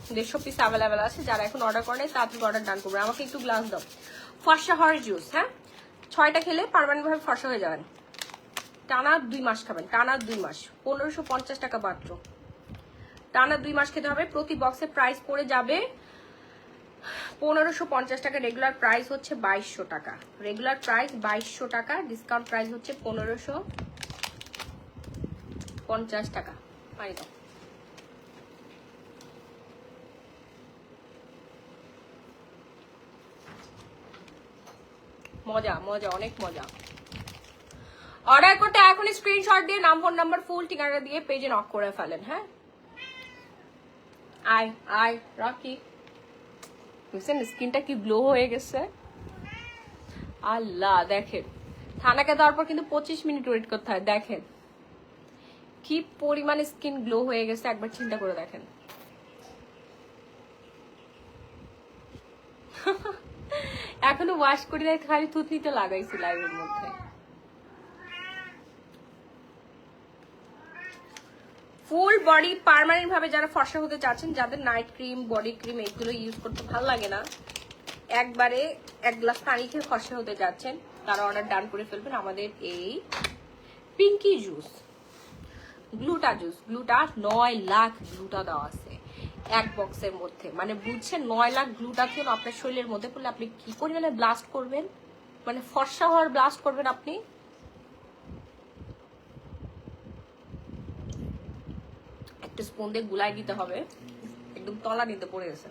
Speaker 1: 150 পিস অ্যাভেলেবেল আছে। যারা এখন অর্ডার করে নাই তাড়াতাড়ি অর্ডার ডান করবেন। আমাকে একটু গ্লাস দাও। ফর্সা হওয়ার জুস, হ্যাঁ, 6টা খেলে পার্মানেন্টভাবে ফর্সা হয়ে যাবেন। টানা 2 মাস খাবেন, টানা 2 মাস, 1550 টাকা মাত্র। টানা 2 মাস খেতে হবে। প্রতি বক্সের প্রাইস পড়ে যাবে 1550 টাকা। রেগুলার প্রাইস হচ্ছে 2200 টাকা। রেগুলার প্রাইস 2200 টাকা, ডিসকাউন্ট প্রাইস হচ্ছে 1550 টাকা। পানি দাও। মজা মজা, অনেক মজা। অর্ডার করতে এখনই স্ক্রিনশট দিয়ে নাম, ফোন নাম্বার, ফুল ঠিকানা দিয়ে পেজে নক করে ফেলেন। হ্যাঁ, আয় আয় রাখি। বুঝছেন স্কিনটা কি গ্লো হয়ে গেছে? আল্লাহ, দেখেন থানাকে দেওয়ার পর কিন্তু 25 মিনিট ওয়েট করতে হয়। দেখেন কি পরিমাণে স্কিন গ্লো হয়ে গেছে, একবার চিন্তা করে দেখেন। এখনো ওয়াশ করি নাই, খালি থুতনিতে লাগাইছি লাইভের মধ্যে। ফুল বডি পার্মানেন্ট ভাবে যারা ফর্সা হতে চাচ্ছেন, যাদের নাইট ক্রিম, বডি ক্রিম এগুলো ইউজ করতে ভালো লাগে না, একবারে 1 গ্লাস পানি খেয়ে ফর্সা হতে যাচ্ছেন, তারা অর্ডার ডান করে ফেলবেন আমাদের এই পিঙ্কি জুস, গ্লুটা জুস। গ্লুটা 9 লাখ গ্লুটা দেওয়া আছে এক বক্সের মধ্যে। মানে বুঝছেন, 9 লাখ গ্লুটা খেয়ে আপনার শরীরের মধ্যে পড়লে আপনি কি পরিমাণে ব্লাস্ট করবেন, মানে ফর্সা হওয়ার ব্লাস্ট করবেন আপনি। একটা স্পুন দিয়ে গুলাই দিতে হবে, একদম তলা নিতে পড়ে গেছে।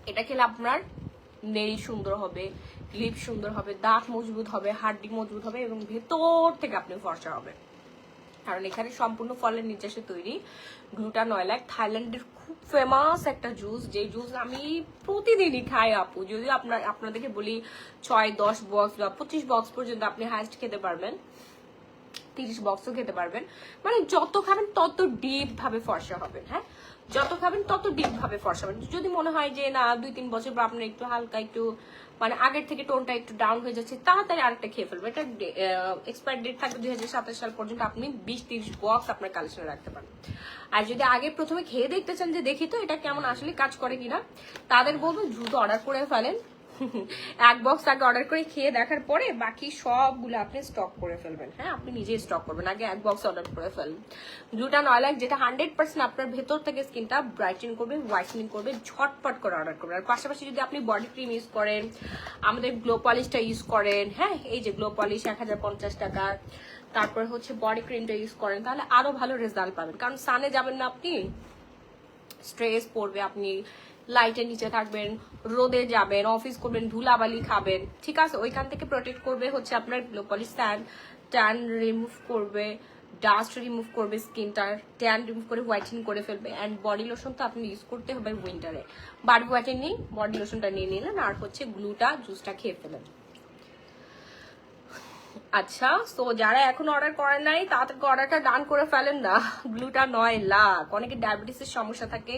Speaker 1: এটা খেলে আপনার নেল সুন্দর হবে, লিপ সুন্দর হবে, দাঁত মজবুত হবে, হাড্ডি মজবুত হবে এবং ভেতর থেকে আপনি ফর্সা হবে। কারণ এখানে সম্পূর্ণ ফলের নির্যাসে তৈরি। গ্লুটা 9 লাখ, থাইল্যান্ডের খুব ফেমাস একটা জুস, যে জুস আমি প্রতিদিনই খাই আপু। যদি আপনাদেরকে বলি 6-10 বক্স বা 25 বক্স পর্যন্ত আপনি হাইস্ট খেতে পারবেন, 30 বক্সও খেতে পারবেন। মানে যত খাবেন তত ডিপ ভাবে ফর্সা হবেন। হ্যাঁ, যত খাবেন তত ডিপ ভাবে ফর্সা হবেন। যদি মনে হয় যে না 2-3 বছর বা আপনার একটু হালকা একটু মানে আগের থেকে টোনটা একটু ডাউন হয়ে যাচ্ছে, তাড়াতাড়ি আরেকটা খেয়ে ফেলবেন। এটা এক্সপায়ার ডেট থাকবে 2027 সাল পর্যন্ত, আপনি 20-30 বক্স আপনার কালেকশনে রাখতে পারেন। আর যদি আগে প্রথমে খেয়ে দেখতে চান যে দেখি তো এটা কেমন আসলে কাজ করে কিনা, তাদের বলবো দ্রুত অর্ডার করে ফেলেন। 1 বক্স আগে অর্ডার করে খেয়ে দেখার পরে বাকি সবগুলো আপনি স্টক করে ফেলবেন। হ্যাঁ, আপনি নিজেই স্টক করবেন, আগে 1 বক্স অর্ডার করে ফেলবেন। গ্লুটা 9 লাখ, যেটা 100% আপনার ভেতর থেকে স্কিনটা ব্রাইটেন করবে, হোয়াইটেনিং করবে, ঝটপট করে অর্ডার করবেন। আর পাশাপাশি যদি আপনি বডি ক্রিম ইউজ করেন, আমাদের গ্লো পলিশটা ইউজ করেন, হ্যাঁ এই যে গ্লো পলিশ 1050 টাকা, তারপর হচ্ছে বডি ক্রিমটা ইউজ করেন, তাহলে আরো ভালো রেজাল্ট পাবেন। কারণ সানে যাবেন না আপনি, স্ট্রেস পড়বে, আপনি লাইটের নিচে থাকবেন, রোদে যাবেন, অফিস করবেন, ধুলাবালি খাবেন, ঠিক আছে, ওইখান থেকে প্রোটেক্ট করবে হচ্ছে আপনার গ্লো পলিশ ট্যান রিমুভ করবে, ডাস্ট রিমুভ করবে, স্কিনটার ট্যান রিমুভ করে হোয়াইটেনিং করে ফেলবে। অ্যান্ড বডি লোশন তো আপনি ইউজ করতে হবে উইন্টারে, বারবি হোয়াইটেনিং বডি লোশনটা নিয়ে নিলেন, আর হচ্ছে গ্লুটা জুসটা খেয়ে ফেলেন। আচ্ছা, সো যারা এখন অর্ডার করেন নাই তাদেরকে অর্ডারটা ডান করে ফেলেন না। গ্লুটা 9 লাখ। অনেকে ডায়াবেটিসের সমস্যা থাকে,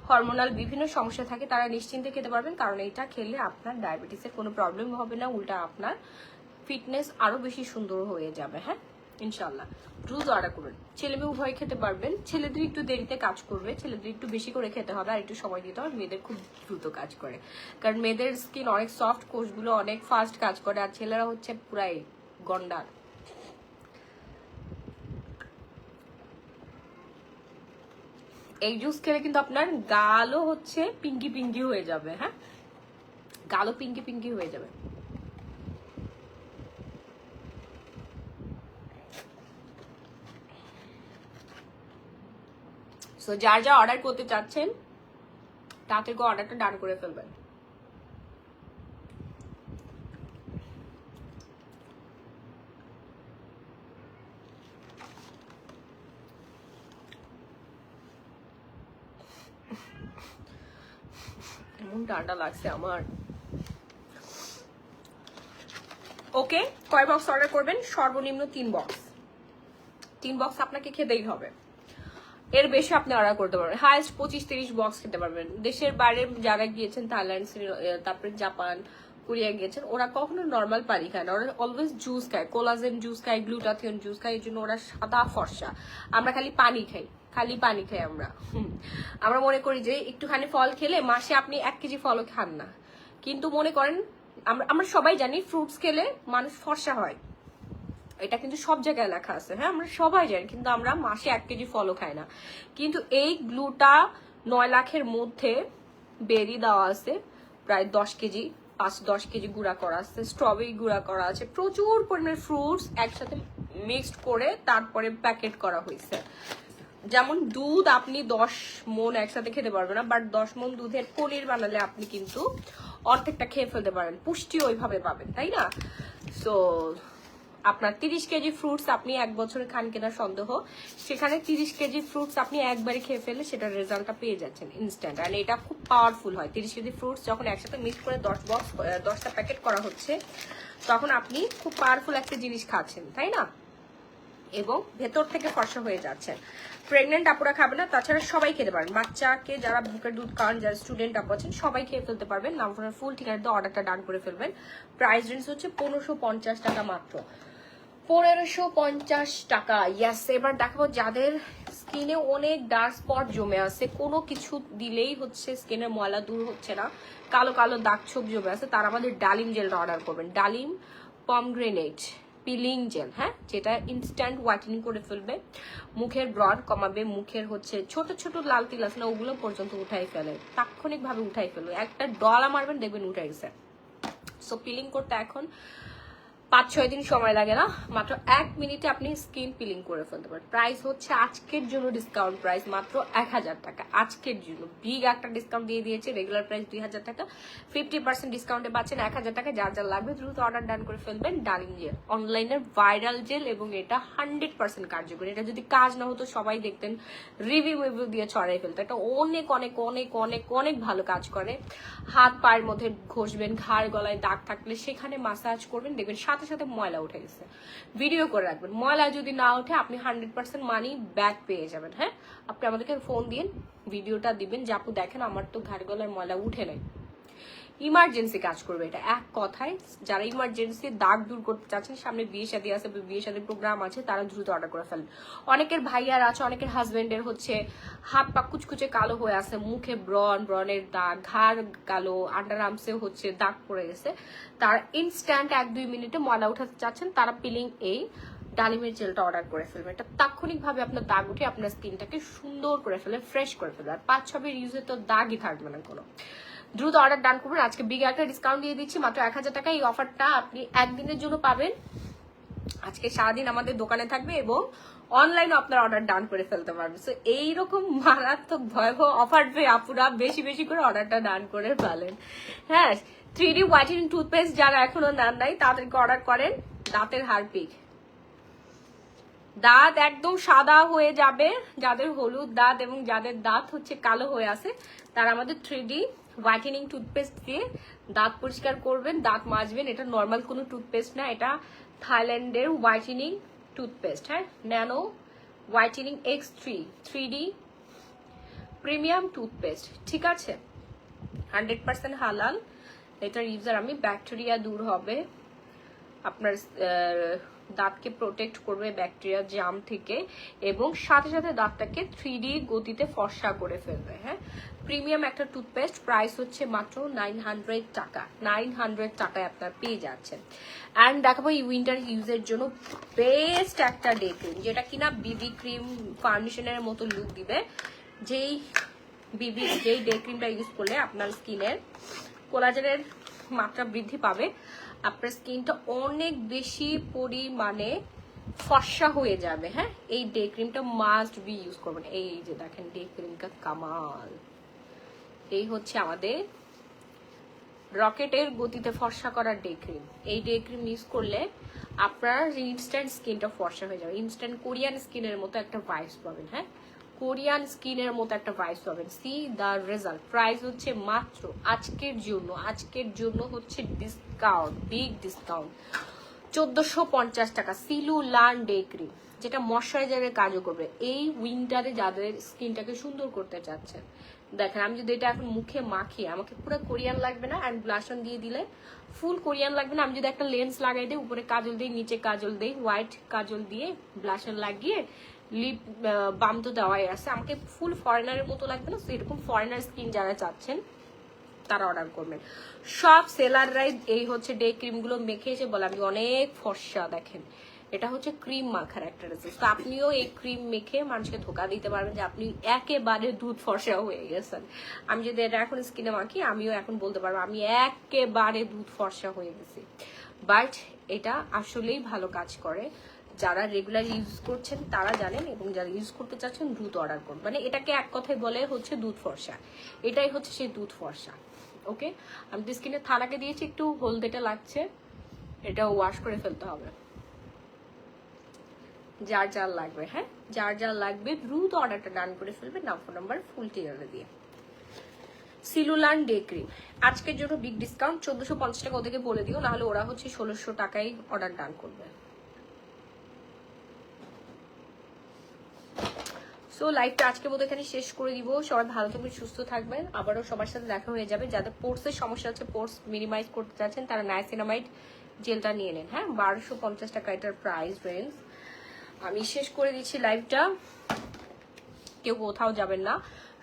Speaker 1: হরমোনাল বিভিন্ন সমস্যা থাকে, তারা নিশ্চিন্তে খেতে পারবেন, কারণ এটা খেলে আপনার ডায়াবেটিসের কোনো প্রবলেম হবে না, উল্টা আপনার ফিটনেস আরো বেশি সুন্দর হয়ে যাবে। হ্যাঁ, ইনশাল্লাহ দ্রুত অর্ডার করবেন। ছেলে মেয়ে উভয় খেতে পারবেন। ছেলেদের একটু দেরিতে কাজ করবে, ছেলেদের একটু বেশি করে খেতে হবে আর একটু সময় দিতে হবে। মেয়েদের খুব দ্রুত কাজ করে, কারণ মেয়েদের স্কিন অনেক সফট, কোষগুলো অনেক ফাস্ট কাজ করে, আর ছেলেরা হচ্ছে পুরাই গন্ডার। এই জুস খেলে কিন্তু আপনার গালও হচ্ছে পিঙ্কি পিঙ্কি হয়ে যাবে। হ্যাঁ, গালও পিঙ্কি পিঙ্কি হয়ে যাবে। সো যার যা অর্ডার করতে চাচ্ছেন তাড়াতাড়ি অর্ডারটা ডান করে ফেলবেন। এমন ঠান্ডা লাগছে আমার। ওকে, কয় বক্স অর্ডার করবেন? সর্বনিম্ন 3 বক্স। 3 বক্স আপনাকে খেতেই হবে, এর বেশি আপনি অর্ডার করতে পারবেন। হাইস্ট 25-30 বক্স খেতে পারবেন। দেশের বাইরে যারা গিয়েছেন, থাইল্যান্ড, তারপরে জাপান, কোরিয়া গিয়েছেন, ওরা কখনো নর্মাল পানি খায় না, ওরা অলওয়েজ জুস খায়, কোলাজেন জুস খায়, গ্লুটাথিয়ন জুস খায়, এই জন্য ওরা সাদা ফর্সা। আমরা খালি পানি খাই, খালি পানি খাই আমরা। আমরা মনে করি যে একটুখানি ফল খেলে মাসে আপনি 1 কেজি ফলও খান না, কিন্তু মনে করেন আমরা সবাই জানি ফ্রুটস খেলে মানুষ ফর্সা হয়, এটা কিন্তু সব জায়গায় লেখা আছে। হ্যাঁ, আমরা সবাই জানি, কিন্তু আমরা মাসে 1 কেজি ফলও খাই না। কিন্তু এই গ্লুটা 9 লাখের মধ্যে বেরি দেওয়া আছে প্রায় 10 কেজি, 5-10 কেজি গুঁড়া করা আছে, স্ট্রবেরি গুঁড়া করা আছে, প্রচুর পরিমাণে ফ্রুটস একসাথে মিক্সড করে তারপরে প্যাকেট করা হয়েছে। যেমন দুধ আপনি 10 মণ একসাথে খেতে পারবেন না, বাট 10 মণ দুধের পনির বানালে আপনি কিন্তু অর্ধেকটা খেয়ে ফেলতে পারেন, পুষ্টি ওইভাবে পাবেন, তাই না? সো আপনার 30 কেজি ফ্রুটস আপনি 1 বছরে খান কিনা সন্দেহ, সেখানে 30 কেজি ফ্রুটস আপনি একবারে খেয়ে ফেলে সেটার রেজাল্টটা পেয়ে যাচ্ছেন ইনস্ট্যান্ট। আর এটা খুব পাওয়ারফুল হয়। 30 কেজি ফ্রুটস যখন একসাথে মিক্স করে 10টা প্যাকেট করা হচ্ছে, তখন আপনি খুব পাওয়ারফুল একটা জিনিস খাচ্ছেন, তাই না? এবং ভেতর থেকে ফর্সা হয়ে যাচ্ছে। প্রেগনেন্ট আপুরা খাবে না, তাছাড়া সবাই খেতে পারেন। বাচ্চাকে যারা বুকের দুধ খান, যারা স্টুডেন্ট আপু আছেন, সবাই খেয়ে ফেলতে পারবেন। নাম ফোনের ফুল ঠিকানাতে অর্ডারটা ডান করে ফেলবেন। প্রাইস রেঞ্জ হচ্ছে 1550 টাকা মাত্র, 1550 টাকা। ইয়াস, এবার দেখাবো যাদের স্কিনে অনেক ডার্ক স্পট জমে আছে, কোনো কিছু দিলেই হচ্ছে স্কিনের ময়লা দূর হচ্ছে না, কালো কালো দাগ ছোপ জমে আছে, তারা আমাদের ডালিম জেলটা অর্ডার করবেন। ডালিম পমগ্রেনেট পিলিং জেল, হ্যাঁ, যেটা ইনস্ট্যান্ট হোয়াইটেনিং করে ফেলবে, মুখের ব্রণ কমাবে, মুখের হচ্ছে ছোট ছোট লাল তিল আছে না, ওগুলো পর্যন্ত উঠাই ফেলে, তাৎক্ষণিকভাবে উঠাই ফেলবে। একটা ডলা মারবেন, দেখবেন উঠে গেছে। সো পিলিং করতে এখন 5-6 দিন সময় লাগে না, মাত্র 1 মিনিটে আপনি স্কিন পিলিং করে ফেলতে পারেন। প্রাইস হচ্ছে আজকের জন্য ডিসকাউন্ট প্রাইস মাত্র 1000 টাকা। আজকের জন্য বিগ একটা ডিসকাউন্ট দিয়ে দিয়েছে, রেগুলার প্রাইস 2000 টাকা, 50% ডিসকাউন্টে পাচ্ছেন 1000 টাকা। যার যা লাগবে দ্রুত অর্ডার ডান করে ফেলবেন। ডার্লিং জেল অনলাইনের ভাইরাল জেল, এবং এটা 100% কার্যকরী। এটা যদি কাজ না হতো সবাই দেখতেন রিভিউ দিয়ে ছড়াই ফেলতো। এটা অনেক অনেক অনেক অনেক অনেক ভালো কাজ করে। হাত পায়ের মধ্যে ঘষবেন, ঘাড় গলায় দাগ থাকলে সেখানে মাসাজ করবেন, দেখবেন সাথে সাথে ময়লা উঠে গেছে। ভিডিও করে রাখবেন, ময়লা যদি না ওঠে আপনি 100% মানি ব্যাক পেয়ে যাবেন। হ্যাঁ, আপনি আমাদেরকে ফোন দিন, ভিডিওটা দিবেন যে আপু দেখেন আমার তো ঘাড় গলার ময়লা উঠে নাই। ইমার্জেন্সি কাজ করবে এটা, এক কথায়। যারা ইমার্জেন্সি দাগ দূর করতে চাচ্ছেন, সামনে বিয়ে শাদী আছে, বিয়ে শাদীর প্রোগ্রাম আছে, তারা দ্রুত অর্ডার করে ফেলেন। অনেকের ভাইয়ার আছে, অনেকের হাজবেন্ডের হচ্ছে হাত পা কুচকুচে কালো হয়ে আছে, মুখে ব্রণের দাগ, ঘাড় কালো, আন্ডার আর্মসে হচ্ছে দাগ পড়ে গেছে, তারা ইনস্ট্যান্ট 1-2 মিনিটে ময়লা উঠাতে চাচ্ছেন, তারা পিলিং এই ডালিমের জেলটা অর্ডার করে ফেলবে। এটা তাৎক্ষণিকভাবে আপনার দাগ উঠে আপনার স্কিনটাকে সুন্দর করে ফেলে, ফ্রেশ করে ফেলবে। আর 5-6 ইউজে তো দাগই থাকবে না কোনো। দ্রুত অর্ডার ডান করবেন। আজকে বিগ একটা ডিসকাউন্ট দিয়ে দিচ্ছি মাত্র 1000 টাকা। এই অফারটা আপনি একদিনের জন্য পাবেন, আজকে সারাদিন আমাদের দোকানে থাকবে এবং অনলাইনে আপনার অর্ডার ডান করে ফেলতে পারবেন। সো এইরকম মারাত্মক ভয়াবহ অফার পেয়ে আপুরা বেশি বেশি করে অর্ডারটা ডান করে ফেলেন। হ্যাঁ, 3D হোয়াইটেনিং টুথপেস্ট যারা এখনো নেন নাই তাদেরকে অর্ডার করেন। দাঁতের হারপিক, দাঁত একদম সাদা হয়ে যাবে, যাদের হলুদ দাঁত এবং যাদের দাঁত হচ্ছে কালো হয়ে আছে তারা আমাদের 3D হোয়াইটেনিং টুথপেস্ট দিয়ে দাঁত পরিষ্কার করবেন, দাঁত মাজবেন। এটা নর্মাল কোনো টুথপেস্ট না, এটা থাইল্যান্ডের হোয়াইটেনিং টুথপেস্ট। হ্যাঁ, nano whitening X3 3D premium toothpaste, ঠিক আছে, 100% হালাল। এটার ইউজার আমি, ব্যাকটেরিয়া দূর হবে, আপনার দাঁতকে প্রোটেক্ট করবে ব্যাকটেরিয়া জাম থেকে, এবং সাথে সাথে দাঁতটাকে 3D গতিতে ফর্সা করে ফেলবে। হ্যাঁ, প্রিমিয়াম একটা টুথপেস্ট, প্রাইস হচ্ছে মাত্র 900 টাকা। 900 টাকায় আপনার পেয়ে যাচ্ছেন। অ্যান্ড দেখাবো এই উইন্টার ইউজের জন্য বেস্ট একটা ডে ক্রিম, যেটা কিনা বিবি ক্রিম ফাউন্ডেশনের মতো লুক দিবে। যেই ডে ক্রিমটা ইউজ করলে আপনার স্কিনের কোলাজেনের মাত্রা বৃদ্ধি পাবে, আপনার স্কিনটা অনেক বেশি পরিমাণে ফর্সা হয়ে যাবে। হ্যাঁ, এই ডে ক্রিমটা মাস্ট বি ইউজ করবেন। এই যে দেখেন ডে ক্রিমটা কামাল, এই হচ্ছে আমাদের রকেটের গতিতে ফর্সা করার ডে ক্রিম। এই ডে ক্রিম ইউজ করলে আপনার ইনস্ট্যান্ট স্কিনটা ফর্সা হয়ে যাবে, ইনস্ট্যান্ট কোরিয়ান স্কিনের মতো একটা ভাইবস পাবেন। হ্যাঁ, কোরিয়ান স্কিনের মতো একটা ভাইবস পাবেন। C the result. প্রাইস হচ্ছে মাত্র আজকের জন্য হচ্ছে ডিসকাউন্ট, বিগ ডিসকাউন্ট, 1450 টাকা। সিলুলান ডে ক্রিম, যেটা ময়শ্চারাইজারের কাজও করবে এই উইন্টারে যাদের স্কিনটাকে সুন্দর করতে চাচ্ছেন। দেখেন, আমি যদি এটা এখন মুখে মাখি আমাকে পুরো কোরিয়ান লাগবে না, অ্যান্ড ব্লাশন দিয়ে দিলে ফুল কোরিয়ান লাগবে না। আমি যদি একটা লেন্স লাগাই দিই, উপরে কাজল দিই, নিচে কাজল দিই, হোয়াইট কাজল দিয়ে ব্লাশন লাগিয়ে লিপ বাম তো দেওয়াই আছে, আমাকে ফুল ফরেনারের মতো লাগবে না। এরকম ফরেনার স্কিন যারা চাচ্ছেন তারা অর্ডার করবেন। সব সেলাররাই এই হচ্ছে ডে ক্রিম গুলো মেখে এসে বলে আমি অনেক ফর্সা। দেখেন, এটা হচ্ছে ক্রিম মাখার একটা রেসিপি। তো আপনিও এই ক্রিম মেখে মানুষকে ধোকা দিতে পারবেন যে আপনি একেবারে দুধ ফর্সা হয়ে গেছেন। আমি যদি এটা এখন স্কিনে মাখি, আমিও এখন বলতে পারবো আমি একেবারে দুধ ফর্সা হয়ে গেছি। বাট এটা আসলেই ভালো কাজ করে, যারা রেগুলার ইউজ করছেন তারা জানেন, এবং যারা ইউজ করতে চাচ্ছেন দ্রুত অর্ডার করুন। মানে এটাকে এক কথায় বলে হচ্ছে দুধ ফর্সা, এটাই হচ্ছে সেই দুধ ফর্সা। ওকে, আমি তো স্কিনে থালাকে দিয়েছি, একটু হলদেটা লাগছে, এটা ওয়াশ করে ফেলতে হবে। যার যার লাগবে, হ্যাঁ, যার যার লাগবে দ্রুত অর্ডারটা ডান করে ফেলবে নাম, ফোন নাম্বার, ফুল ঠিকানা দিয়ে। সিলুলান ডে ক্রিম আজকের জন্য বিগ ডিসকাউন্ট, 1450 টাকা ওদেরকে বলে দিও, নাহলে ওরা হচ্ছে 1600 টাকায় অর্ডার ডান করবে। সো লাইভটা আজকের মতো এখানে শেষ করে দিব। সবাই ভালো থাকবেন, সুস্থ থাকবেন, আবারও সবার সাথে দেখা হয়ে যাবে। যাদের পোর্সের সমস্যা আছে, পোর্স মিনিমাইজ করতে চাচ্ছেন, তারা নাইসিনামাইড জেলটা নিয়ে নেন। হ্যাঁ, 1250 টাকা এটার প্রাইস রেঞ্জ। আমি শেষ করে দিচ্ছি লাইভটা, কেউ কোথাও যাবেন না,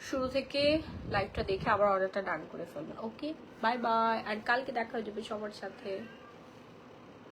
Speaker 1: শুরু থেকে লাইভটা দেখে আবার অর্ডারটা ডান করে ফেলবেন। ওকে, বাই বাই, আর কালকে দেখা হয়ে যাবে সবার সাথে।